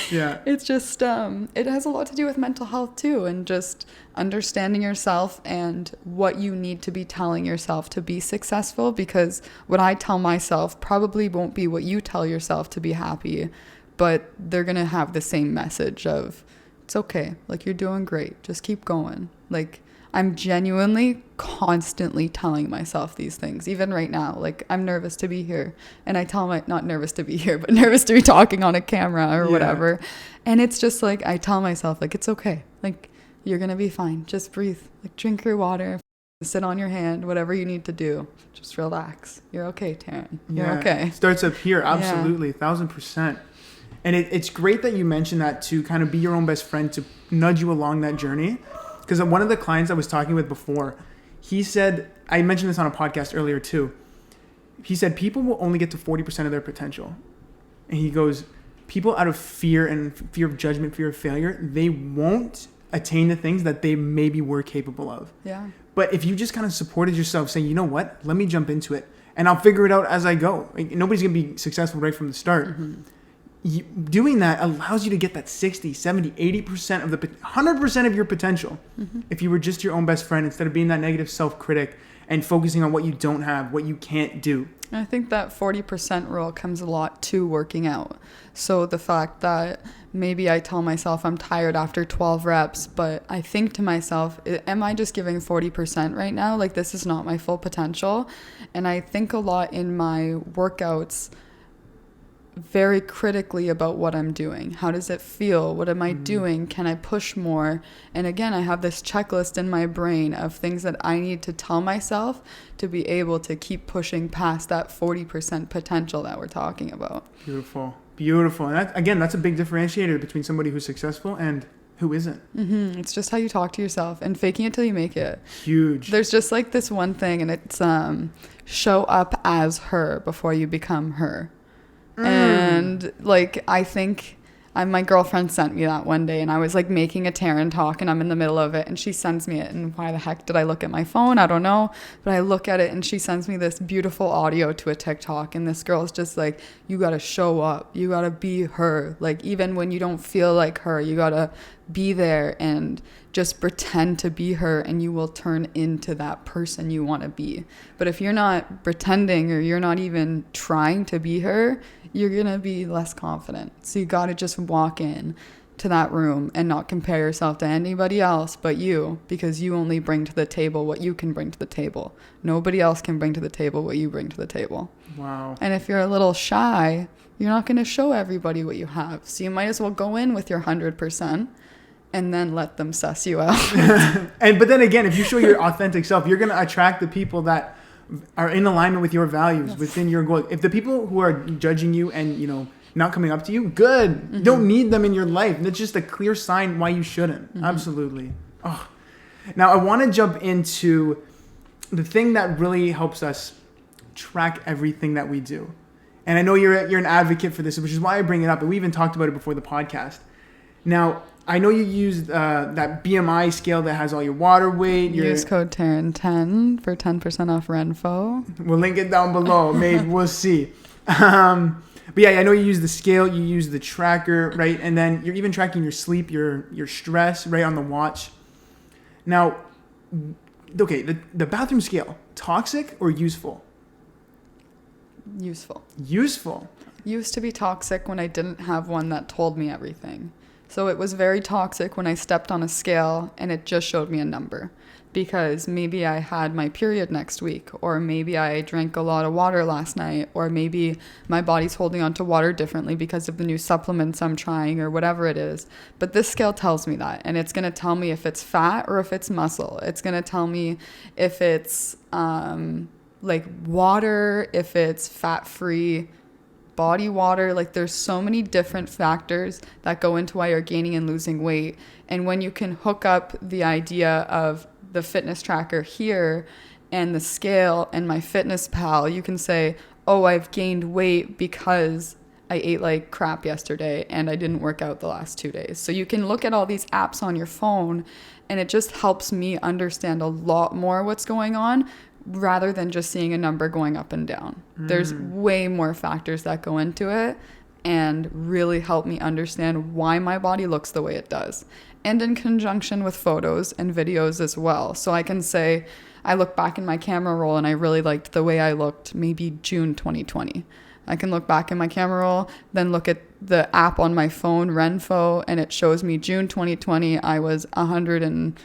yeah, it's just it has a lot to do with mental health too, and just understanding yourself and what you need to be telling yourself to be successful, because what I tell myself probably won't be what you tell yourself to be happy, but they're going to have the same message of, it's okay, like, you're doing great, just keep going. Like, I'm genuinely constantly telling myself these things, even right now. Like, I'm nervous to be here, and I tell not nervous to be here, but nervous to be talking on a camera or whatever. And it's just like, I tell myself, like, it's okay, like, You're going to be fine. Just breathe. Like, drink your water. Sit on your hand. Whatever you need to do. Just relax. You're okay, Taryn. You're okay. Starts up here. Absolutely. 1,000%. And it's great that you mentioned that, to kind of be your own best friend, to nudge you along that journey. Because one of the clients I was talking with before, he said, I mentioned this on a podcast earlier too. He said people will only get to 40% of their potential. And he goes, people out of fear and fear of judgment, fear of failure, they won't attain the things that they maybe were capable of. Yeah. But if you just kind of supported yourself, saying, you know what, let me jump into it and I'll figure it out as I go. Like, nobody's going to be successful right from the start. Mm-hmm. Doing that allows you to get that 60, 70, 80% of 100% of your potential. Mm-hmm. If you were just your own best friend, instead of being that negative self-critic and focusing on what you don't have, what you can't do. I think that 40% rule comes a lot to working out. So the fact that maybe I tell myself I'm tired after 12 reps, but I think to myself, am I just giving 40% right now? Like, this is not my full potential. And I think a lot in my workouts very critically about what I'm doing. How does it feel? What am I doing? Can I push more? And again, I have this checklist in my brain of things that I need to tell myself to be able to keep pushing past that 40% potential that we're talking about. Beautiful. And that's a big differentiator between somebody who's successful and who isn't. Mm-hmm. It's just how you talk to yourself, and faking it till you make it. Huge. There's just like this one thing, and it's show up as her before you become her. And like, I think my girlfriend sent me that one day, and I was like making a Taryn talk, and I'm in the middle of it, and she sends me it. And why the heck did I look at my phone? I don't know. But I look at it, and she sends me this beautiful audio to a TikTok. And this girl's just like, you got to show up. You got to be her. Like, even when you don't feel like her, you got to be there and just pretend to be her, and you will turn into that person you want to be. But if you're not pretending, or you're not even trying to be her, you're going to be less confident. So you got to just walk in to that room and not compare yourself to anybody else but you, because you only bring to the table what you can bring to the table. Nobody else can bring to the table what you bring to the table. Wow. And if you're a little shy, you're not going to show everybody what you have. So you might as well go in with your 100% and then let them suss you out. But then again, if you show your authentic self, you're going to attract the people that are in alignment with your values, yes, within your goals. If the people who are judging you and, not coming up to you, good. Mm-hmm. You don't need them in your life. That's just a clear sign why you shouldn't. Mm-hmm. Absolutely. Oh. Now, I want to jump into the thing that really helps us track everything that we do. And I know you're an advocate for this, which is why I bring it up. And we even talked about it before the podcast. Now, I know you used that BMI scale that has all your water weight. Use code Taryn10 for 10% off Renfo. We'll link it down below. Maybe we'll see. But yeah, I know you use the scale, you use the tracker, right? And then you're even tracking your sleep, your stress, right, on the watch. Now, okay, the bathroom scale, toxic or useful? Useful. Used to be toxic when I didn't have one that told me everything. So it was very toxic when I stepped on a scale and it just showed me a number, because maybe I had my period next week, or maybe I drank a lot of water last night, or maybe my body's holding on to water differently because of the new supplements I'm trying, or whatever it is. But this scale tells me that, and it's going to tell me if it's fat or if it's muscle. It's going to tell me if it's like water, if it's fat-free body water. Like, there's so many different factors that go into why you're gaining and losing weight. And when you can hook up the idea of the fitness tracker here and the scale and my fitness pal, you can say, oh, I've gained weight because I ate like crap yesterday and I didn't work out the last 2 days. So you can look at all these apps on your phone, and it just helps me understand a lot more what's going on, rather than just seeing a number going up and down. There's way more factors that go into it, and really help me understand why my body looks the way it does. And in conjunction with photos and videos as well. So I can say, I look back in my camera roll and I really liked the way I looked maybe June 2020. I can look back in my camera roll, then look at the app on my phone, Renfo, and it shows me June 2020, I was 120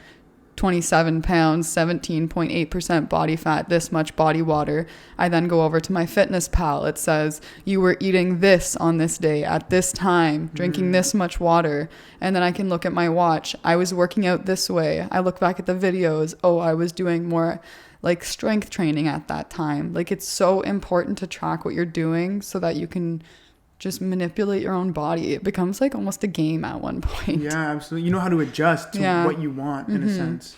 27 pounds, 17.8% body fat, this much body water. I then go over to my fitness pal. It says, you were eating this on this day at this time, drinking this much water. And then I can look at my watch. I was working out this way. I look back at the videos. Oh, I was doing more like strength training at that time. Like, it's so important to track what you're doing so that you can just manipulate your own body. It becomes like almost a game at one point. Yeah, absolutely. You know how to adjust to what you want in a sense.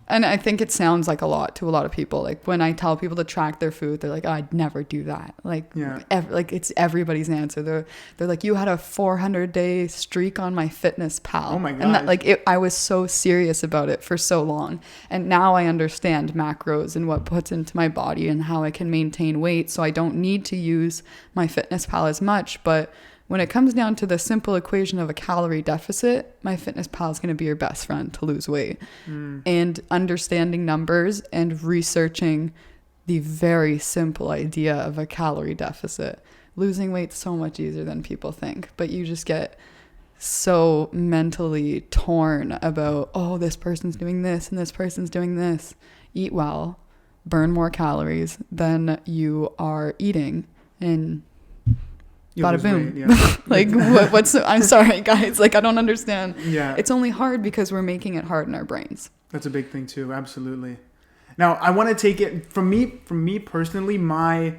And I think it sounds like a lot to a lot of people. Like, when I tell people to track their food, they're like, oh, I'd never do that. Like, like it's everybody's answer. They're like, you had a 400-day streak on my fitness pal. Oh my God. And that, I was so serious about it for so long. And now I understand macros and what puts into my body and how I can maintain weight. So I don't need to use my fitness pal as much. But when it comes down to the simple equation of a calorie deficit, my fitness pal is going to be your best friend to lose weight. And understanding numbers and researching the very simple idea of a calorie deficit. Losing weight's so much easier than people think, but you just get so mentally torn about, oh, this person's doing this and this person's doing this. Eat well, burn more calories than you are eating, and bada boom. Weight, yeah. Like, I'm sorry, guys. Like, I don't understand. Yeah. It's only hard because we're making it hard in our brains. That's a big thing too. Absolutely. Now, I want to take it from me personally, my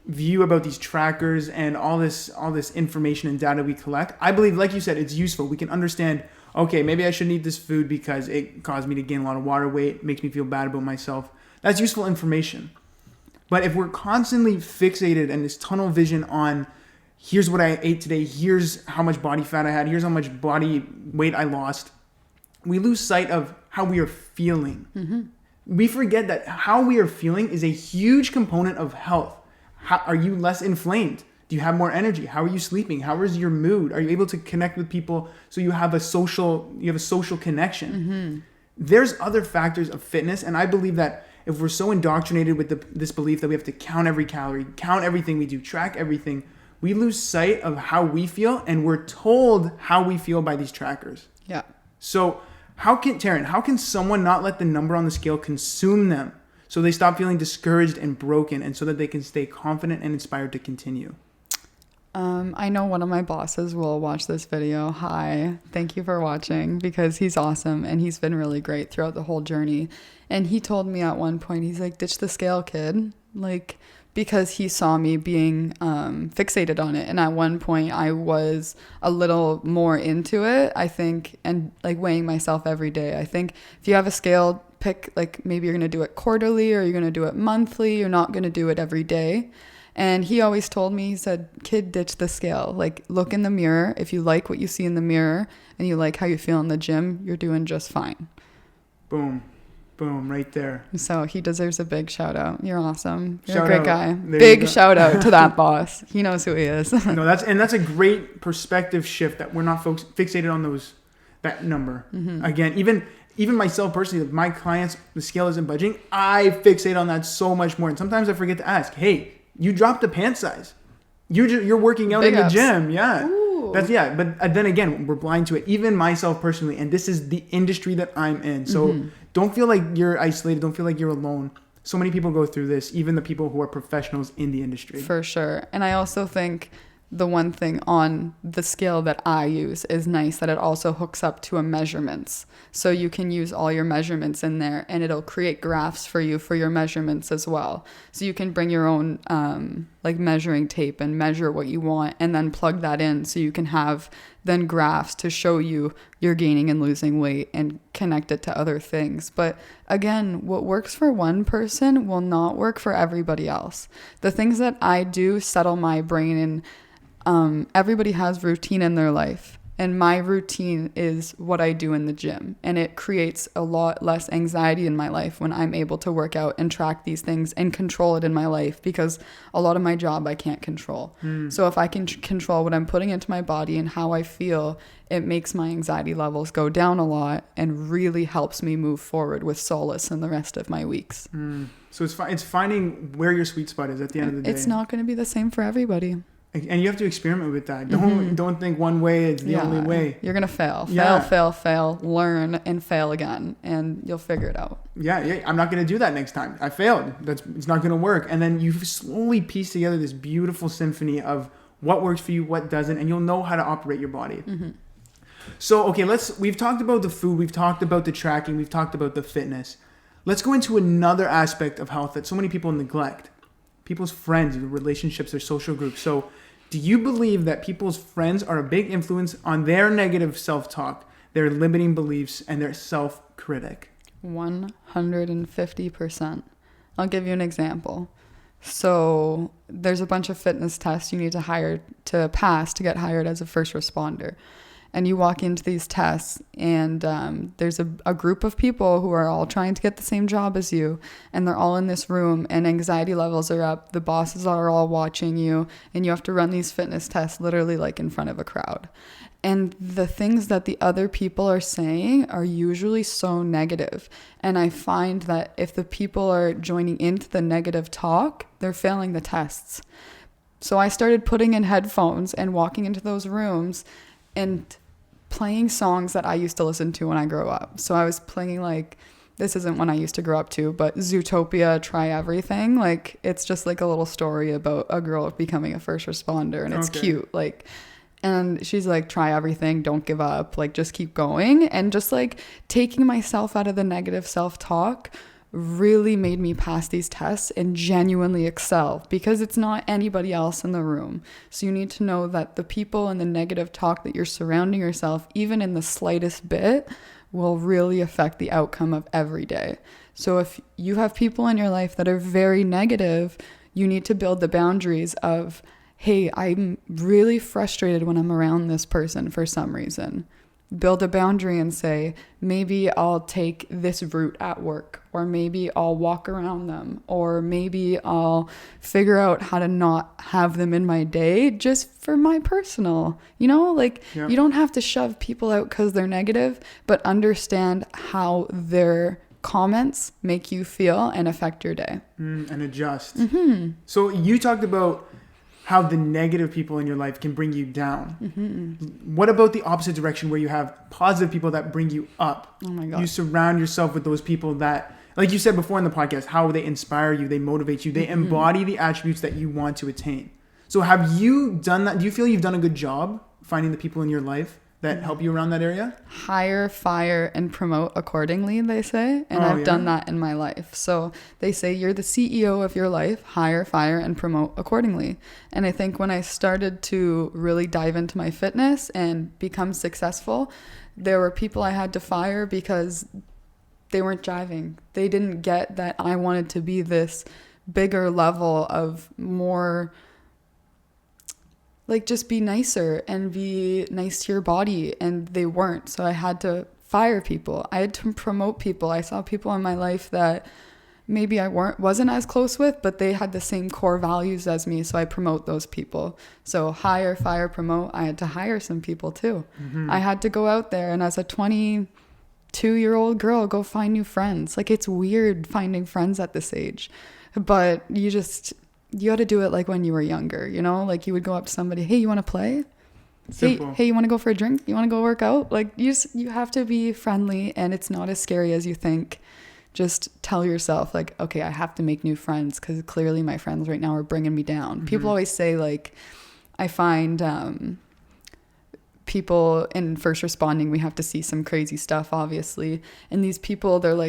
view about these trackers and all this information and data we collect. I believe, like you said, it's useful. We can understand, okay, maybe I shouldn't eat this food because it caused me to gain a lot of water weight, makes me feel bad about myself. That's useful information. But if we're constantly fixated and this tunnel vision on, here's what I ate today, here's how much body fat I had, here's how much body weight I lost, we lose sight of how we are feeling. We forget that how we are feeling is a huge component of health. Are you less inflamed? Do you have more energy? How are you sleeping? How is your mood? Are you able to connect with people so you have a social connection? There's other factors of fitness, and I believe that if we're so indoctrinated with this belief that we have to count every calorie, count everything we do, track everything, we lose sight of how we feel, and we're told how we feel by these trackers. Yeah. So Taryn, how can someone not let the number on the scale consume them so they stop feeling discouraged and broken, and so that they can stay confident and inspired to continue? I know one of my bosses will watch this video. Hi, thank you for watching, because he's awesome and he's been really great throughout the whole journey. And he told me at one point, he's like, ditch the scale, kid. Like, because he saw me being fixated on it. And at one point I was a little more into it, I think, and like weighing myself every day. I think if you have a scale, pick, like, maybe you're going to do it quarterly or you're going to do it monthly. You're not going to do it every day. And he always told me, he said, kid, ditch the scale. Like, look in the mirror. If you like what you see in the mirror and you like how you feel in the gym, you're doing just fine. Boom. Boom, right there. So he deserves a big shout out. You're awesome. You're Shout a great out. guy. There Big shout out to that boss. He knows who he is. No, that's a great perspective shift, that we're not fixated on that number. Again, even myself personally, my clients, the scale isn't budging. I fixate on that so much more, and sometimes I forget to ask, hey, you dropped a pant size. You're working out Big in the ups. gym, yeah. Ooh. But then again, we're blind to it. Even myself personally, and this is the industry that I'm in. So don't feel like you're isolated. Don't feel like you're alone. So many people go through this, even the people who are professionals in the industry. For sure. And I also think the one thing on the scale that I use is nice that it also hooks up to a measurements. So you can use all your measurements in there, and it'll create graphs for you for your measurements as well. So you can bring your own like measuring tape and measure what you want, and then plug that in so you can have then graphs to show you you're gaining and losing weight and connect it to other things. But again, what works for one person will not work for everybody else. The things that I do settle my brain, and everybody has routine in their life. And my routine is what I do in the gym. And it creates a lot less anxiety in my life when I'm able to work out and track these things and control it in my life, because a lot of my job I can't control. So if I can control what I'm putting into my body and how I feel, it makes my anxiety levels go down a lot and really helps me move forward with solace in the rest of my weeks. So it's finding where your sweet spot is at the end of the day. It's not going to be the same for everybody. And you have to experiment with that. Don't think one way is the only way. You're going to fail, learn, and fail again, and you'll figure it out. Yeah, I'm not going to do that next time. I failed. It's not going to work. And then you slowly piece together this beautiful symphony of what works for you, what doesn't, and you'll know how to operate your body. So, okay, we've talked about the food, we've talked about the tracking, we've talked about the fitness. Let's go into another aspect of health that so many people neglect. People's friends, their relationships, their social groups. So, do you believe that people's friends are a big influence on their negative self-talk, their limiting beliefs, and their self-critic? 150%. I'll give you an example. So there's a bunch of fitness tests you need to pass to get hired as a first responder. And you walk into these tests and there's a group of people who are all trying to get the same job as you, and they're all in this room and anxiety levels are up. The bosses are all watching you, and you have to run these fitness tests literally like in front of a crowd. And the things that the other people are saying are usually so negative. And I find that if the people are joining into the negative talk, they're failing the tests. So I started putting in headphones and walking into those rooms and playing songs that I used to listen to when I grew up. So I was playing this isn't one I used to grow up to, but Zootopia, Try Everything. It's just like a little story about a girl becoming a first responder, and it's cute. And she's like, try everything, don't give up, just keep going. And just taking myself out of the negative self-talk really made me pass these tests and genuinely excel, because it's not anybody else in the room. So you need to know that the people and the negative talk that you're surrounding yourself, even in the slightest bit, will really affect the outcome of every day. So if you have people in your life that are very negative, you need to build the boundaries of, hey, I'm really frustrated when I'm around this person for some reason. Build a boundary and say, maybe I'll take this route at work, or maybe I'll walk around them, or maybe I'll figure out how to not have them in my day just for my personal, you don't have to shove people out because they're negative, but understand how their comments make you feel and affect your day. And adjust. So you talked about how the negative people in your life can bring you down. What about the opposite direction, where you have positive people that bring you up? Oh my God. You surround yourself with those people that, like you said before in the podcast, how they inspire you, they motivate you, they embody the attributes that you want to attain. So have you done that? Do you feel you've done a good job finding the people in your life that help you around that area? Hire, fire, and promote accordingly, they say. And I've done that in my life. So they say you're the CEO of your life, hire, fire, and promote accordingly. And I think when I started to really dive into my fitness and become successful, there were people I had to fire because they weren't jiving. They didn't get that I wanted to be this bigger level of more, just be nicer and be nice to your body, and they weren't. So I had to fire people. I had to promote people. I saw people in my life that maybe I wasn't as close with, but they had the same core values as me, so I promote those people. So hire, fire, promote. I had to hire some people too. I had to go out there, and as a 22-year-old girl, go find new friends. It's weird finding friends at this age, but you got to do it when you were younger, you would go up to somebody, hey, you want to play? Simple. Hey, you want to go for a drink? You want to go work out? You have to be friendly, and it's not as scary as you think. Just tell yourself okay, I have to make new friends, because clearly my friends right now are bringing me down. People always say I find people in first responding, we have to see some crazy stuff, obviously, and these people, they're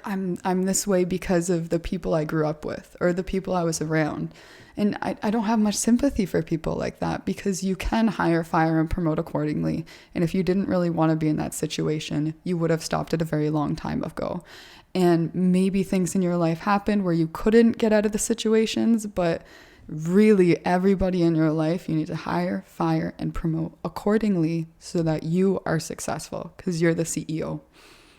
I'm this way because of the people I grew up with or the people I was around. And I don't have much sympathy for people like that, because you can hire, fire, and promote accordingly. And if you didn't really want to be in that situation, you would have stopped it a very long time ago. And maybe things in your life happened where you couldn't get out of the situations, but really everybody in your life, you need to hire, fire, and promote accordingly so that you are successful, because you're the CEO.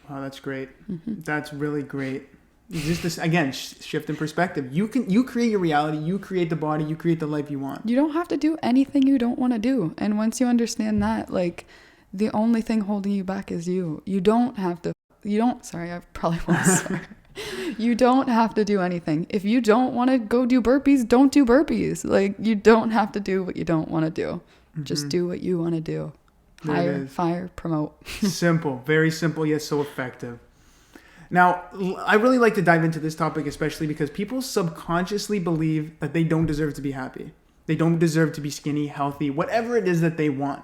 Wow, that's great. That's really great. Just this, again, shift in perspective. You create your reality, you create the body, you create the life you want. You don't have to do anything you don't want to do. And once you understand that, the only thing holding you back is you. Sorry, I probably won't swear. You don't have to do anything. If you don't want to go do burpees, don't do burpees. Like, you don't have to do what you don't want to do. Just do what you want to do. Hire, fire, promote. Simple, very simple, yet so effective. Now, I really like to dive into this topic, especially because people subconsciously believe that they don't deserve to be happy. They don't deserve to be skinny, healthy, whatever it is that they want.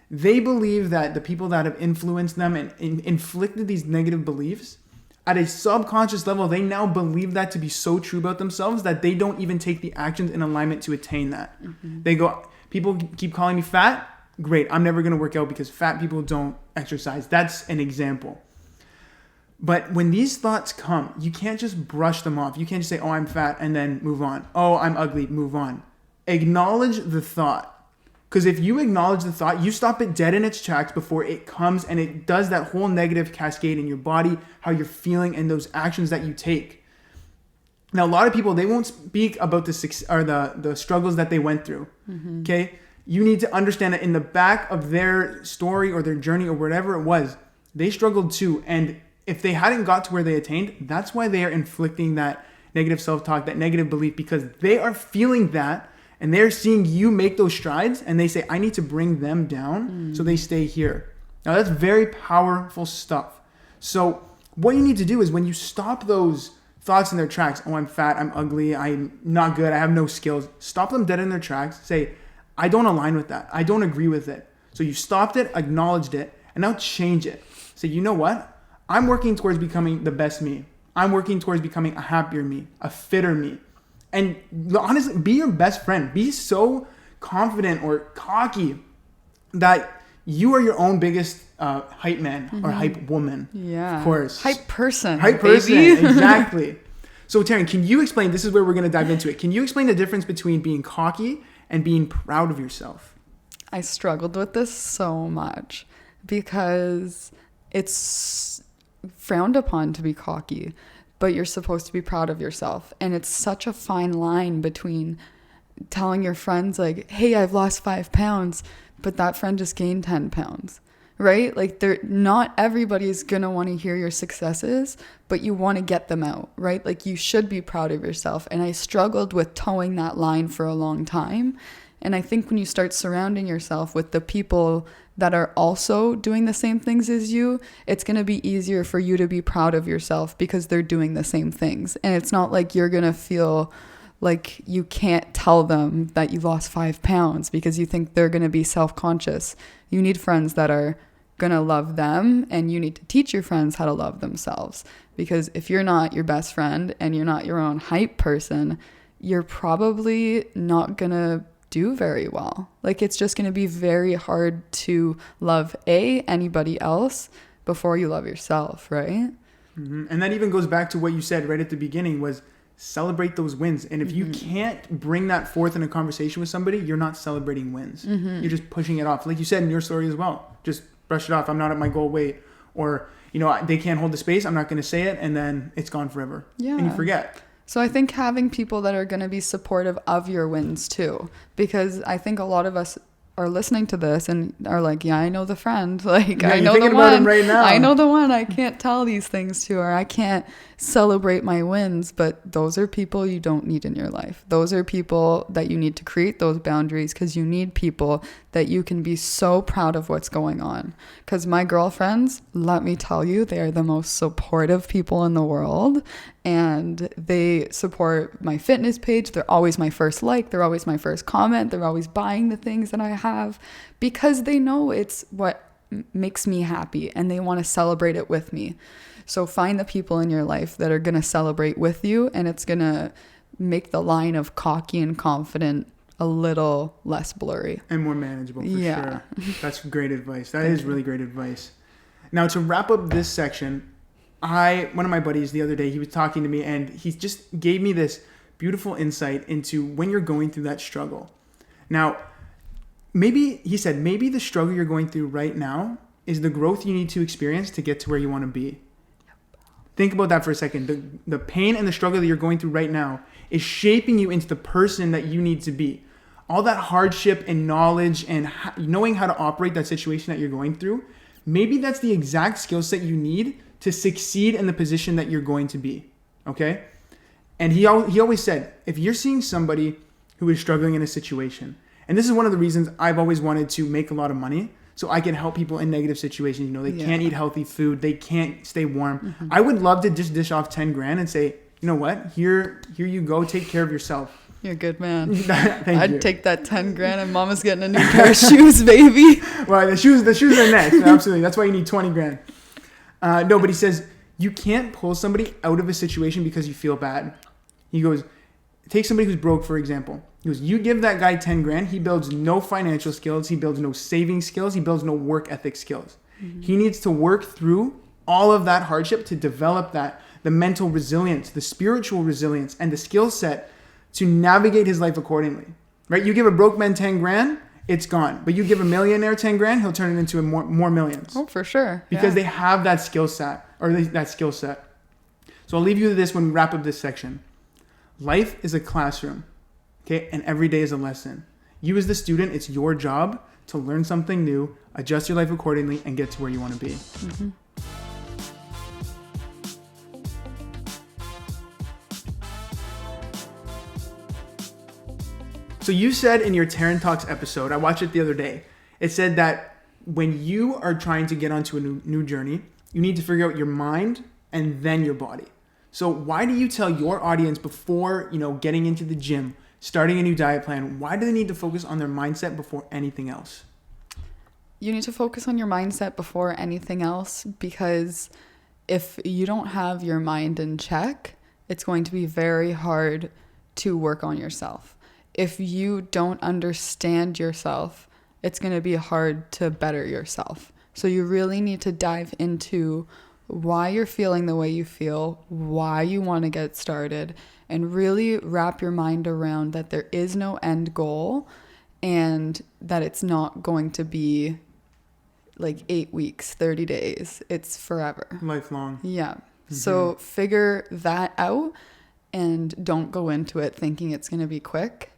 They believe that the people that have influenced them and inflicted these negative beliefs, at a subconscious level, they now believe that to be so true about themselves that they don't even take the actions in alignment to attain that. They go, people keep calling me fat. Great, I'm never going to work out because fat people don't exercise. That's an example. But when these thoughts come, you can't just brush them off. You can't just say, oh, I'm fat, and then move on. Oh, I'm ugly, move on. Acknowledge the thought. Because if you acknowledge the thought, you stop it dead in its tracks before it comes and it does that whole negative cascade in your body, how you're feeling, and those actions that you take. Now, a lot of people, they won't speak about the struggles that they went through. Okay? You need to understand that in the back of their story or their journey or whatever it was, they struggled too. And if they hadn't got to where they attained, that's why they are inflicting that negative self-talk, that negative belief, because they are feeling that and they're seeing you make those strides and they say, I need to bring them down so they stay here. Now, that's very powerful stuff. So what you need to do is when you stop those thoughts in their tracks, oh, I'm fat, I'm ugly, I'm not good, I have no skills, stop them dead in their tracks. Say, I don't align with that. I don't agree with it. So you stopped it, acknowledged it, and now change it. Say, you know what? I'm working towards becoming the best me. I'm working towards becoming a happier me, a fitter me. And honestly, be your best friend. Be so confident or cocky that you are your own biggest hype man or hype woman. Yeah. Of course. Hype person. Hype person. Exactly. So Taryn, can you explain, this is where we're going to dive into it. Can you explain the difference between being cocky and being proud of yourself? I struggled with this so much because it's frowned upon to be cocky, but you're supposed to be proud of yourself. And it's such a fine line between telling your friends like, hey, I've lost 5 pounds, but that friend just gained 10 pounds, right? Like, not everybody's going to want to hear your successes, but you want to get them out, right? Like, you should be proud of yourself. And I struggled with towing that line for a long time. And I think when you start surrounding yourself with the people that are also doing the same things as you, it's going to be easier for you to be proud of yourself because they're doing the same things. And it's not like you're going to feel like you can't tell them that you lost 5 pounds because you think they're going to be self-conscious. You need friends that are going to love them, and you need to teach your friends how to love themselves. Because if you're not your best friend and you're not your own hype person, you're probably not going to do very well. Like, it's just going to be very hard to love anybody else before you love yourself, right? And that even goes back to what you said right at the beginning, was celebrate those wins. And if you can't bring that forth in a conversation with somebody, you're not celebrating wins. You're just pushing it off. Like you said in your story as well, just brush it off. I'm not at my goal weight, or, you know, they can't hold the space, I'm not going to say it, and then it's gone forever. Yeah. And you forget. So I think having people that are going to be supportive of your wins too, because I think a lot of us are listening to this and are like, yeah, I know the friend. Like, I know the one right now. I know the one I can't tell these things to, or I can't celebrate my wins. But those are people you don't need in your life. Those are people that you need to create those boundaries, because you need people that you can be so proud of what's going on. Because my girlfriends, let me tell you, they are the most supportive people in the world. And they support my fitness page. They're always my first like. They're always my first comment. They're always buying the things that I have, because they know it's what makes me happy and they want to celebrate it with me. So find the people in your life that are going to celebrate with you, and it's going to make the line of cocky and confident a little less blurry. And more manageable, for sure. That's great advice. That is really great advice. Now, to wrap up this section, one of my buddies the other day, he was talking to me and he just gave me this beautiful insight into when you're going through that struggle. Now, he said, maybe the struggle you're going through right now is the growth you need to experience to get to where you want to be. Think about that for a second. The pain and the struggle that you're going through right now is shaping you into the person that you need to be. All that hardship and knowledge and knowing how to operate that situation that you're going through, maybe that's the exact skill set you need to succeed in the position that you're going to be. Okay? And he always said, if you're seeing somebody who is struggling in a situation, and this is one of the reasons I've always wanted to make a lot of money, so I can help people in negative situations. You know, they can't eat healthy food. They can't stay warm. Mm-hmm. I would love to just dish off 10 grand and say, you know what? Here you go. Take care of yourself. You're a good man. I'd take that 10 grand and mama's getting a new pair of shoes, baby. Well, the shoes are next. Absolutely. That's why you need 20 grand. No, but he says, you can't pull somebody out of a situation because you feel bad. He goes, take somebody who's broke, for example. He goes, you give that guy 10 grand, he builds no financial skills, he builds no saving skills, he builds no work ethic skills. Mm-hmm. He needs to work through all of that hardship to develop the mental resilience, the spiritual resilience, and the skill set to navigate his life accordingly. Right? You give a broke man 10 grand, it's gone. But you give a millionaire 10 grand, he'll turn it into more millions. Oh, for sure. Because they have that skill set, So I'll leave you with this when we wrap up this section. Life is a classroom. Okay, and every day is a lesson. You as the student, it's your job to learn something new, adjust your life accordingly, and get to where you want to be. Mm-hmm. So you said in your Taryn Talks episode, I watched it the other day, it said that when you are trying to get onto a new journey, you need to figure out your mind and then your body. So why do you tell your audience before, getting into the gym, starting a new diet plan, why do they need to focus on their mindset before anything else? You need to focus on your mindset before anything else, because if you don't have your mind in check, it's going to be very hard to work on yourself. If you don't understand yourself, it's going to be hard to better yourself. So you really need to dive into why you're feeling the way you feel, why you want to get started, and really wrap your mind around that there is no end goal and that it's not going to be like 8 weeks, 30 days. It's forever. Lifelong. Yeah. Mm-hmm. So figure that out and don't go into it thinking it's going to be quick.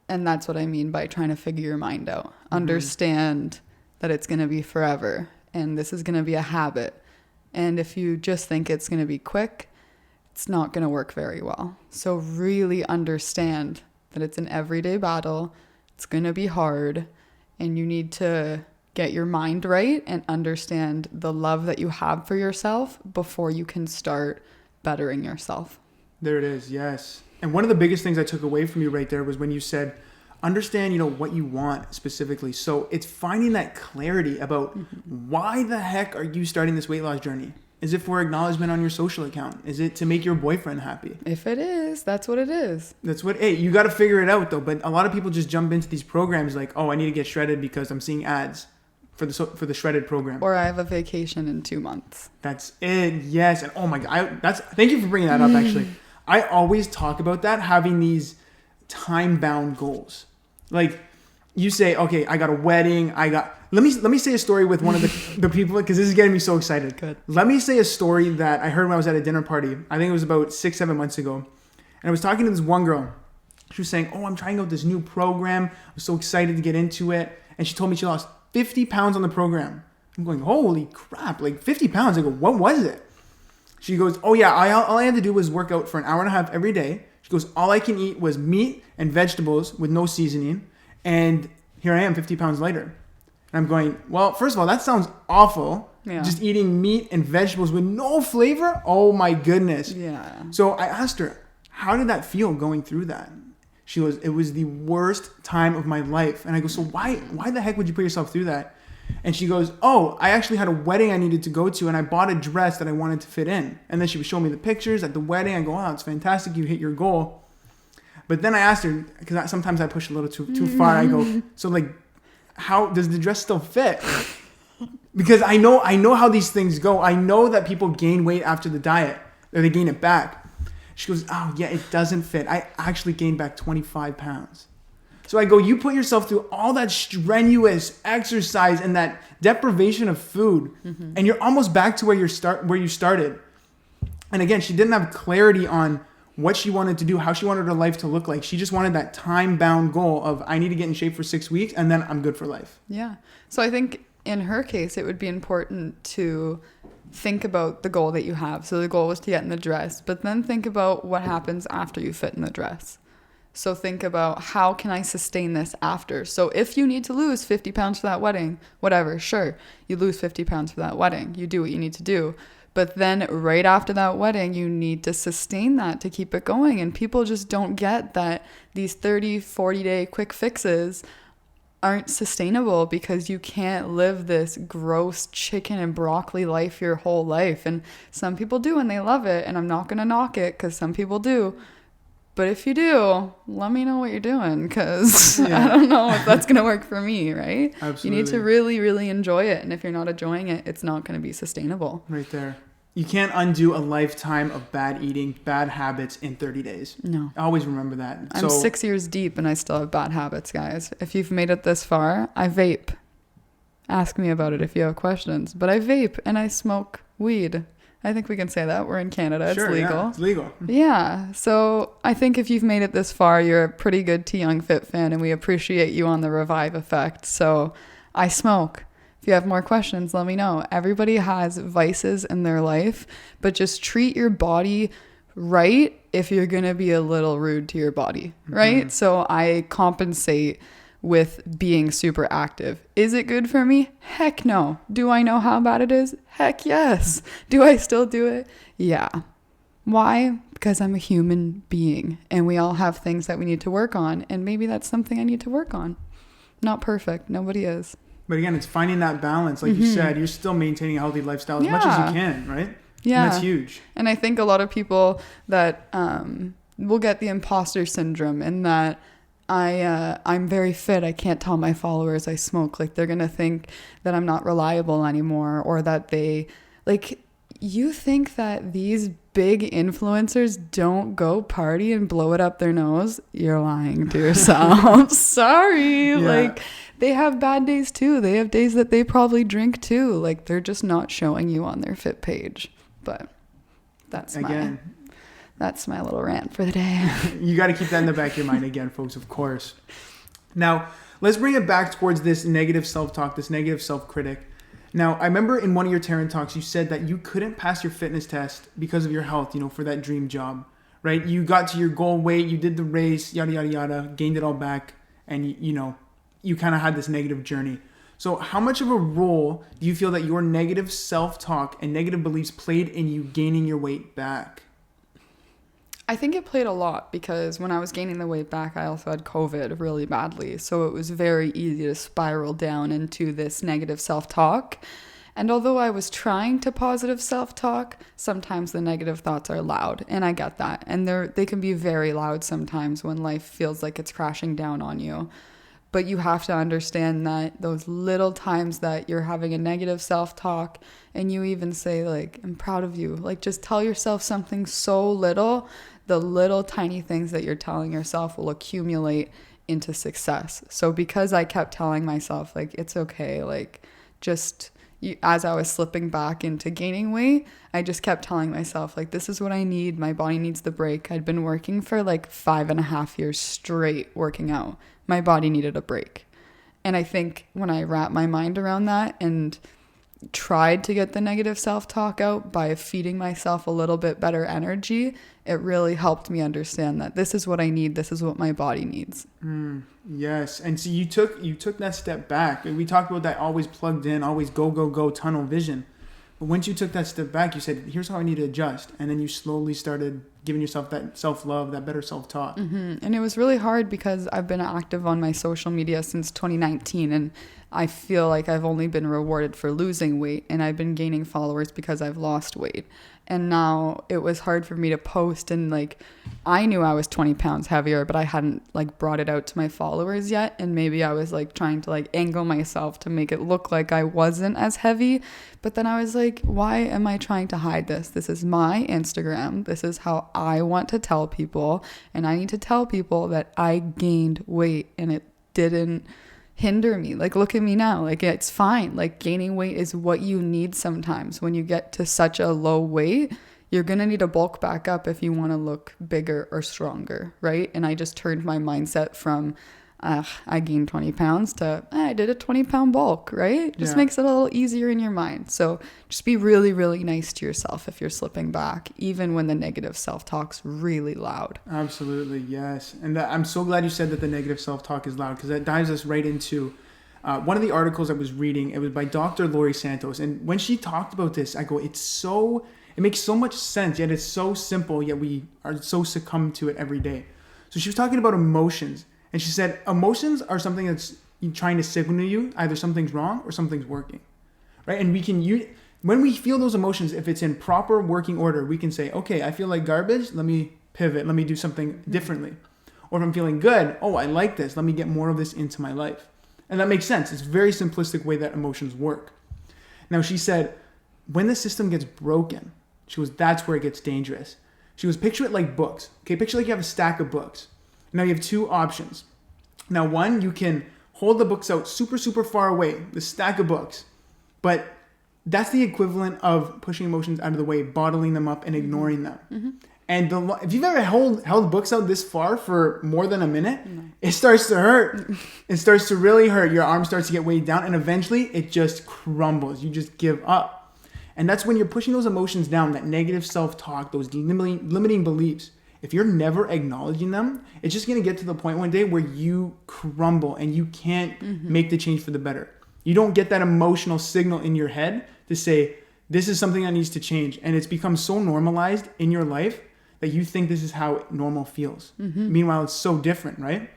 And that's what I mean by trying to figure your mind out. Mm-hmm. Understand that it's going to be forever and this is going to be a habit. And if you just think it's going to be quick, it's not going to work very well. So really understand that it's an everyday battle. It's going to be hard, and you need to get your mind right and understand the love that you have for yourself before you can start bettering yourself. There it is. Yes. And one of the biggest things I took away from you right there was when you said, understand, what you want specifically. So it's finding that clarity about why the heck are you starting this weight loss journey? Is it for acknowledgement on your social account? Is it to make your boyfriend happy? If it is, that's what it is. Hey, you got to figure it out though. But a lot of people just jump into these programs like, oh, I need to get shredded because I'm seeing ads for the shredded program. Or I have a vacation in 2 months. That's it. Yes. And oh my God, thank you for bringing that up. Actually, I always talk about that, having these time-bound goals. Like you say, okay, I got a wedding. Let me say a story with one of the people, because this is getting me so excited. Good. Let me say a story that I heard when I was at a dinner party. I think it was about 6-7 months ago. And I was talking to this one girl. She was saying, oh, I'm trying out this new program. I'm so excited to get into it. And she told me she lost 50 pounds on the program. I'm going, holy crap, like 50 pounds. I go, what was it? She goes, oh yeah, all I had to do was work out for an hour and a half every day. She goes, all I can eat was meat and vegetables with no seasoning. And here I am 50 pounds lighter. And I'm going, well, first of all, that sounds awful. Yeah. Just eating meat and vegetables with no flavor. Oh my goodness. Yeah. So I asked her, how did that feel going through that? She goes, it was the worst time of my life. And I go, so why the heck would you put yourself through that? And she goes, oh, I actually had a wedding I needed to go to, and I bought a dress that I wanted to fit in. And then she was showing me the pictures at the wedding. I go, oh, it's fantastic. You hit your goal. But then I asked her, because sometimes I push a little too far. I go, so like, how does the dress still fit? Because I know how these things go. I know that people gain weight after the diet, or they gain it back. She goes, oh yeah, it doesn't fit. I actually gained back 25 pounds. So I go, you put yourself through all that strenuous exercise and that deprivation of food, and you're almost back to where you started. And again, she didn't have clarity on what she wanted to do, how she wanted her life to look like. She just wanted that time-bound goal of, I need to get in shape for 6 weeks, and then I'm good for life. Yeah. So I think in her case, it would be important to think about the goal that you have. So the goal was to get in the dress, but then think about what happens after you fit in the dress. So think about, how can I sustain this after? So if you need to lose 50 pounds for that wedding, whatever, sure, you lose 50 pounds for that wedding. You do what you need to do. But then right after that wedding, you need to sustain that to keep it going. And people just don't get that these 30, 40-day quick fixes aren't sustainable, because you can't live this gross chicken and broccoli life your whole life. And some people do, and they love it. And I'm not going to knock it, because some people do. But if you do, let me know what you're doing, because I don't know if that's going to work for me, right? Absolutely. You need to really, really enjoy it. And if you're not enjoying it, it's not going to be sustainable. Right there. You can't undo a lifetime of bad eating, bad habits in 30 days. No. Always remember that. I'm 6 years deep and I still have bad habits, guys. If you've made it this far, I vape. Ask me about it if you have questions. But I vape and I smoke weed. I think we can say that. We're in Canada. Sure, it's legal. Yeah, it's legal. Yeah. So I think if you've made it this far, you're a pretty good T Young Fit fan, and we appreciate you on the RVIVE effect. So I smoke. If you have more questions, let me know. Everybody has vices in their life, but just treat your body right if you're going to be a little rude to your body, right? Mm-hmm. So I compensate with being super active. Is it good for me? Heck no. Do I know how bad it is? Heck yes. Do I still do it? Yeah. Why? Because I'm a human being and we all have things that we need to work on, and maybe that's something I need to work on. Not perfect. Nobody is. But again, it's finding that balance. Like you said, you're still maintaining a healthy lifestyle as much as you can, right? Yeah. And that's huge. And I think a lot of people that will get the imposter syndrome, in that I'm very fit. I can't tell my followers I smoke. Like, they're going to think that I'm not reliable anymore, or that they, like, you think that these big influencers don't go party and blow it up their nose? You're lying to yourself. Sorry. Yeah. Like, they have bad days too. They have days that they probably drink too. Like, they're just not showing you on their fit page. But that's my little rant for the day. You got to keep that in the back of your mind again, folks, of course. Now, let's bring it back towards this negative self-talk, this negative self-critic. Now, I remember in one of your Taryn talks, you said that you couldn't pass your fitness test because of your health, for that dream job, right? You got to your goal weight, you did the race, yada, yada, yada, gained it all back, and, you kind of had this negative journey. So how much of a role do you feel that your negative self-talk and negative beliefs played in you gaining your weight back? I think it played a lot, because when I was gaining the weight back, I also had COVID really badly. So it was very easy to spiral down into this negative self-talk. And although I was trying to positive self-talk, sometimes the negative thoughts are loud, and I get that. And they can be very loud sometimes when life feels like it's crashing down on you. But you have to understand that those little times that you're having a negative self-talk, and you even say, like, I'm proud of you. Like, just tell yourself something so little. The little tiny things that you're telling yourself will accumulate into success. So because I kept telling myself, like, it's okay, like, just as I was slipping back into gaining weight, I just kept telling myself, like, this is what I need. My body needs the break. I'd been working for like 5.5 years straight working out. My body needed a break. And I think when I wrapped my mind around that and tried to get the negative self-talk out by feeding myself a little bit better energy, it really helped me understand that this is what I need. This is what my body needs. Yes. And so you took that step back. We talked about that always plugged in, always go, tunnel vision. But once you took that step back, you said, here's how I need to adjust. And then you slowly started giving yourself that self-love, that better self-talk. And it was really hard because I've been active on my social media since 2019. And I feel like I've only been rewarded for losing weight. And I've been gaining followers because I've lost weight. And now it was hard for me to post, and like, I knew I was 20 pounds heavier, but I hadn't like brought it out to my followers yet. And maybe I was like trying to like angle myself to make it look like I wasn't as heavy. But then I was like, why am I trying to hide this? This is my Instagram. This is how I want to tell people. And I need to tell people that I gained weight and it didn't hinder me. Like, look at me now. Like, it's fine. Like, gaining weight is what you need sometimes. When you get to such a low weight, you're gonna need to bulk back up if you want to look bigger or stronger, right? And I just turned my mindset from I gained 20 pounds to I did a 20-pound bulk, right? Just makes it a little easier in your mind. So just be really, really nice to yourself if you're slipping back, even when the negative self-talk's really loud. Absolutely, yes. And I'm so glad you said that the negative self-talk is loud, because that dives us right into one of the articles I was reading. It was by Dr. Laurie Santos. And when she talked about this, I go, it makes so much sense, yet it's so simple, yet we are so succumb to it every day. So she was talking about emotions. And she said, emotions are something that's trying to signal to you either something's wrong or something's working, right? And when we feel those emotions, if it's in proper working order, we can say, okay, I feel like garbage. Let me pivot. Let me do something differently. Or if I'm feeling good, oh, I like this. Let me get more of this into my life. And that makes sense. It's a very simplistic way that emotions work. Now, she said, when the system gets broken, that's where it gets dangerous. She goes, picture it like books. Okay, picture like you have a stack of books. Now you have two options. Now, one, you can hold the books out super, super far away, the stack of books. But that's the equivalent of pushing emotions out of the way, bottling them up and ignoring them. Mm-hmm. And if you've ever held books out this far for more than a minute, it starts to hurt. It starts to really hurt. Your arm starts to get weighed down, and eventually it just crumbles. You just give up. And that's when you're pushing those emotions down, that negative self-talk, those limiting beliefs. If you're never acknowledging them, it's just going to get to the point one day where you crumble and you can't make the change for the better. You don't get that emotional signal in your head to say, this is something that needs to change. And it's become so normalized in your life that you think this is how normal feels. Mm-hmm. Meanwhile, it's so different, right?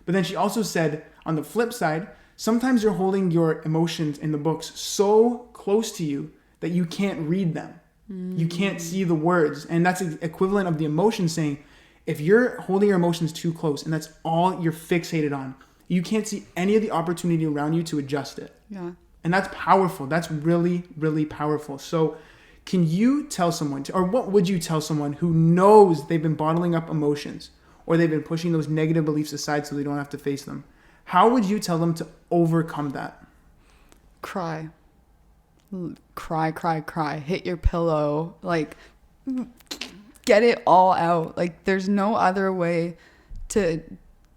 But then she also said, on the flip side, sometimes you're holding your emotions in the books so close to you that you can't read them. You can't see the words. And that's the equivalent of the emotion saying, if you're holding your emotions too close and that's all you're fixated on, you can't see any of the opportunity around you to adjust it. Yeah. And that's powerful. That's really, really powerful. So can you tell someone, or what would you tell someone who knows they've been bottling up emotions or they've been pushing those negative beliefs aside so they don't have to face them? How would you tell them to overcome that? Cry. Cry. Hit your pillow. Like, get it all out. Like, there's no other way to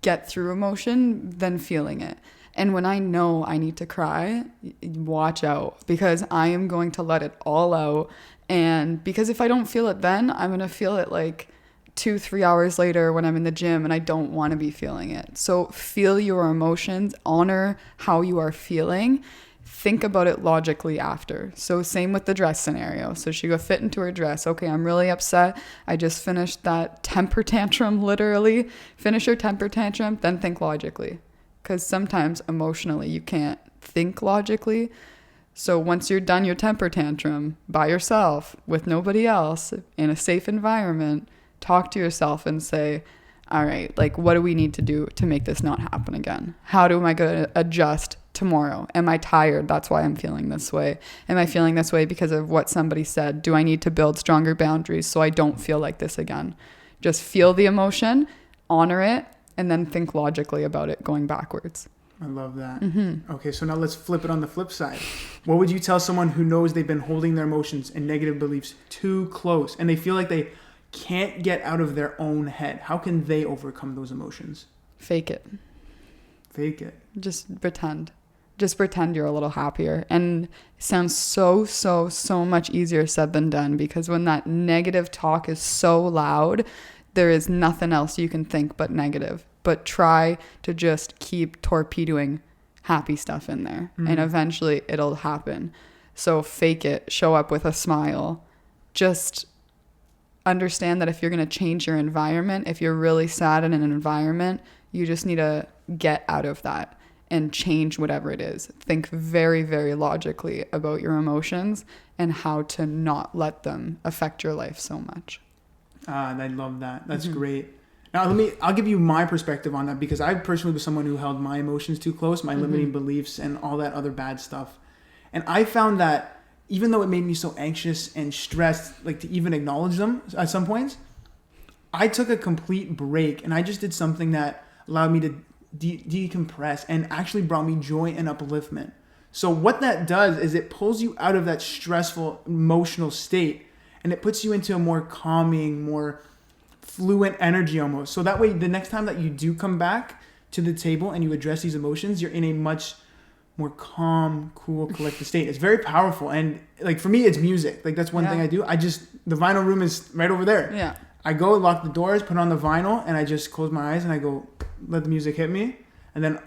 get through emotion than feeling it. And when I know I need to cry, watch out, because I am going to let it all out. And because if I don't feel it then, I'm going to feel it like 2-3 hours later when I'm in the gym and I don't want to be feeling it. So feel your emotions, honor how you are feeling. Think about it logically after. So same with the dress scenario. So she go fit into her dress. Okay, I'm really upset. I just finished that temper tantrum, literally. Finish your temper tantrum, then think logically. Because sometimes emotionally you can't think logically. So once you're done your temper tantrum by yourself with nobody else in a safe environment, talk to yourself and say, all right, like, what do we need to do to make this not happen again? How am I going to adjust tomorrow? Am I tired? That's why I'm feeling this way. Am I feeling this way because of what somebody said? Do I need to build stronger boundaries so I don't feel like this again? Just feel the emotion, honor it, and then think logically about it going backwards. I love that. Mm-hmm. Okay, so now let's flip it on the flip side. What would you tell someone who knows they've been holding their emotions and negative beliefs too close and they feel like they can't get out of their own head? How can they overcome those emotions? Fake it. Fake it. Just pretend. Just pretend you're a little happier. And it sounds so much easier said than done, because when that negative talk is so loud, there is nothing else you can think but negative. But try to just keep torpedoing happy stuff in there. Mm-hmm. And eventually it'll happen. So fake it. Show up with a smile. Just understand that if you're going to change your environment, if you're really sad in an environment, you just need to get out of that and change whatever it is. Think very, very logically about your emotions and how to not let them affect your life so much. I love that. That's great. Now, I'll give you my perspective on that, because I personally was someone who held my emotions too close, my limiting beliefs and all that other bad stuff. And I found that even though it made me so anxious and stressed, like, to even acknowledge them at some points, I took a complete break and I just did something that allowed me to decompress and actually brought me joy and upliftment. So what that does is it pulls you out of that stressful emotional state and it puts you into a more calming, more fluent energy almost. So that way, the next time that you do come back to the table and you address these emotions, you're in a much more calm, cool, collected state. It's very powerful. And like for me, it's music. Like that's one thing I do. The vinyl room is right over there. Yeah. I go lock the doors, put on the vinyl, and I just close my eyes and I go, let the music hit me. And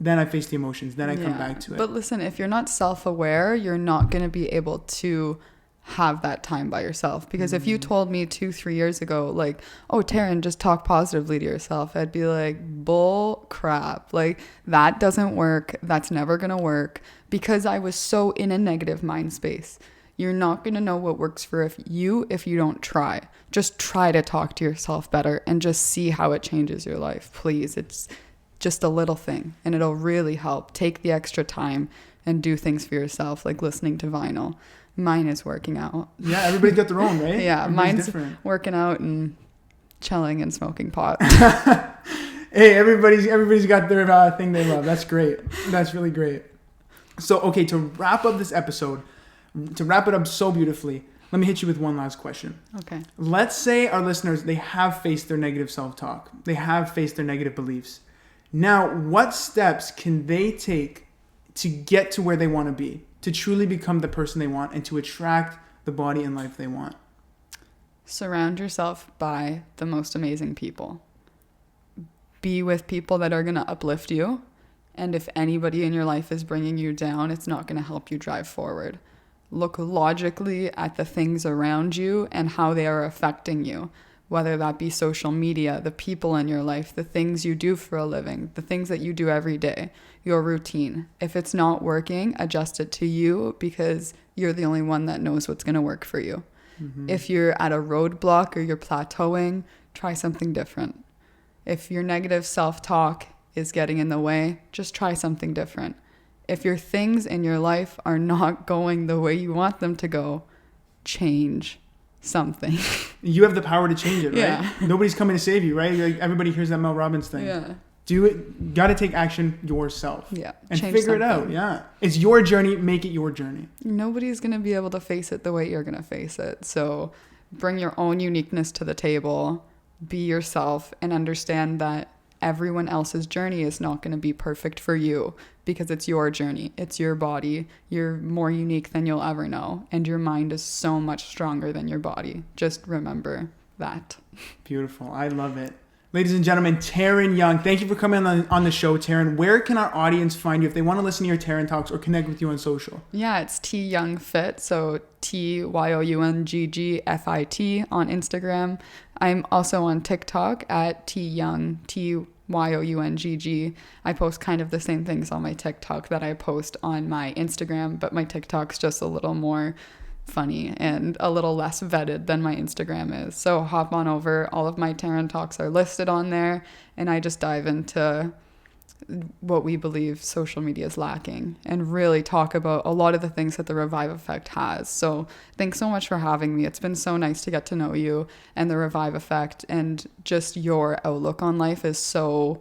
then I face the emotions. Then I come back to it. But listen, if you're not self-aware, you're not going to be able to have that time by yourself. Because if you told me 2-3 years ago, like, oh, Taryn, just talk positively to yourself, I'd be like, bull crap. Like, that doesn't work. That's never going to work. Because I was so in a negative mind space. You're not going to know what works for you if you don't try. Just try to talk to yourself better and just see how it changes your life. Please. It's just a little thing and it'll really help. Take the extra time and do things for yourself, like listening to vinyl. Mine is working out. Yeah, everybody's got their own, right? Yeah, mine's different. Working out and chilling and smoking pot. Hey, everybody's got their thing they love. That's great. That's really great. So, okay, to wrap up this episode, to wrap it up so beautifully, let me hit you with one last question. Okay. Let's say our listeners, they have faced their negative self-talk. They have faced their negative beliefs. Now, what steps can they take to get to where they want to be, to truly become the person they want and to attract the body and life they want? Surround yourself by the most amazing people. Be with people that are going to uplift you. And if anybody in your life is bringing you down, it's not going to help you drive forward. Look logically at the things around you and how they are affecting you, whether that be social media, the people in your life, the things you do for a living, the things that you do every day, your routine. If it's not working, adjust it to you because you're the only one that knows what's going to work for you. Mm-hmm. If you're at a roadblock or you're plateauing, try something different. If your negative self-talk is getting in the way, just try something different. If your things in your life are not going the way you want them to go, change something. You have the power to change it, right? Yeah. Nobody's coming to save you, right? Like everybody hears that Mel Robbins thing. Yeah. Do it. Got to take action yourself. Yeah. And change figure something. it out. Yeah. It's your journey. Make it your journey. Nobody's going to be able to face it the way you're going to face it. So bring your own uniqueness to the table. Be yourself and understand that everyone else's journey is not going to be perfect for you because it's your journey. It's your body. You're more unique than you'll ever know. And your mind is so much stronger than your body. Just remember that. Beautiful. I love it. Ladies and gentlemen, Taryn Young, thank you for coming on the show, Taryn. Where can our audience find you if they want to listen to your Taryn Talks or connect with you on social? Yeah, it's T Young Fit. So TYOUNGGFIT on Instagram. I'm also on TikTok at T Young, TYOUNGG. I post kind of the same things on my TikTok that I post on my Instagram, but my TikTok's just a little more funny and a little less vetted than my Instagram is. So hop on over. All of my Taryn Talks are listed on there, and I just dive into what we believe social media is lacking and really talk about a lot of the things that the Revive Effect has. So thanks so much for having me. It's been so nice to get to know you and the Revive Effect, and just your outlook on life is so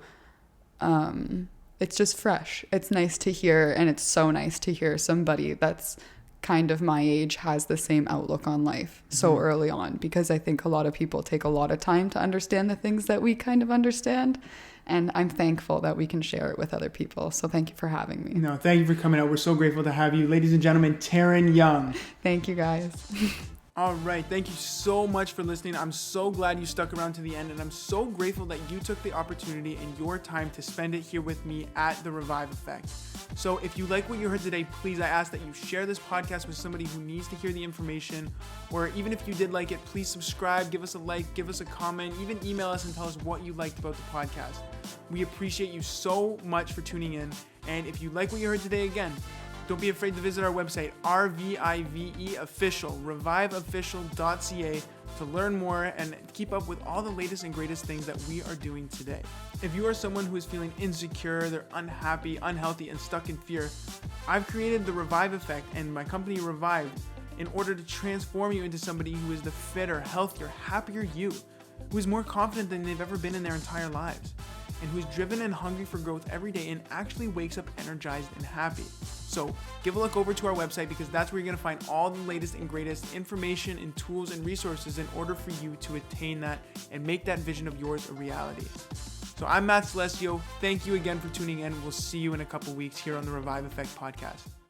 it's just fresh. It's nice to hear, and it's so nice to hear somebody that's kind of my age has the same outlook on life so early on, because I think a lot of people take a lot of time to understand the things that we kind of understand. And I'm thankful that we can share it with other people. So thank you for having me. No, thank you for coming out. We're so grateful to have you. Ladies and gentlemen, Taryn Young. Thank you, guys. All right. Thank you so much for listening. I'm so glad you stuck around to the end, and I'm so grateful that you took the opportunity and your time to spend it here with me at the Revive Effect. So if you like what you heard today, please, I ask that you share this podcast with somebody who needs to hear the information. Or even if you did like it, please subscribe, give us a like, give us a comment, even email us and tell us what you liked about the podcast. We appreciate you so much for tuning in. And if you like what you heard today, again, don't be afraid to visit our website, RVIVE Official, reviveofficial.ca, to learn more and keep up with all the latest and greatest things that we are doing today. If you are someone who is feeling insecure, they're unhappy, unhealthy, and stuck in fear, I've created the Revive Effect and my company Revive in order to transform you into somebody who is the fitter, healthier, happier you, who is more confident than they've ever been in their entire lives, and who's driven and hungry for growth every day and actually wakes up energized and happy. So give a look over to our website, because that's where you're going to find all the latest and greatest information and tools and resources in order for you to attain that and make that vision of yours a reality. So I'm Matt Celestio. Thank you again for tuning in. We'll see you in a couple weeks here on the Revive Effect podcast.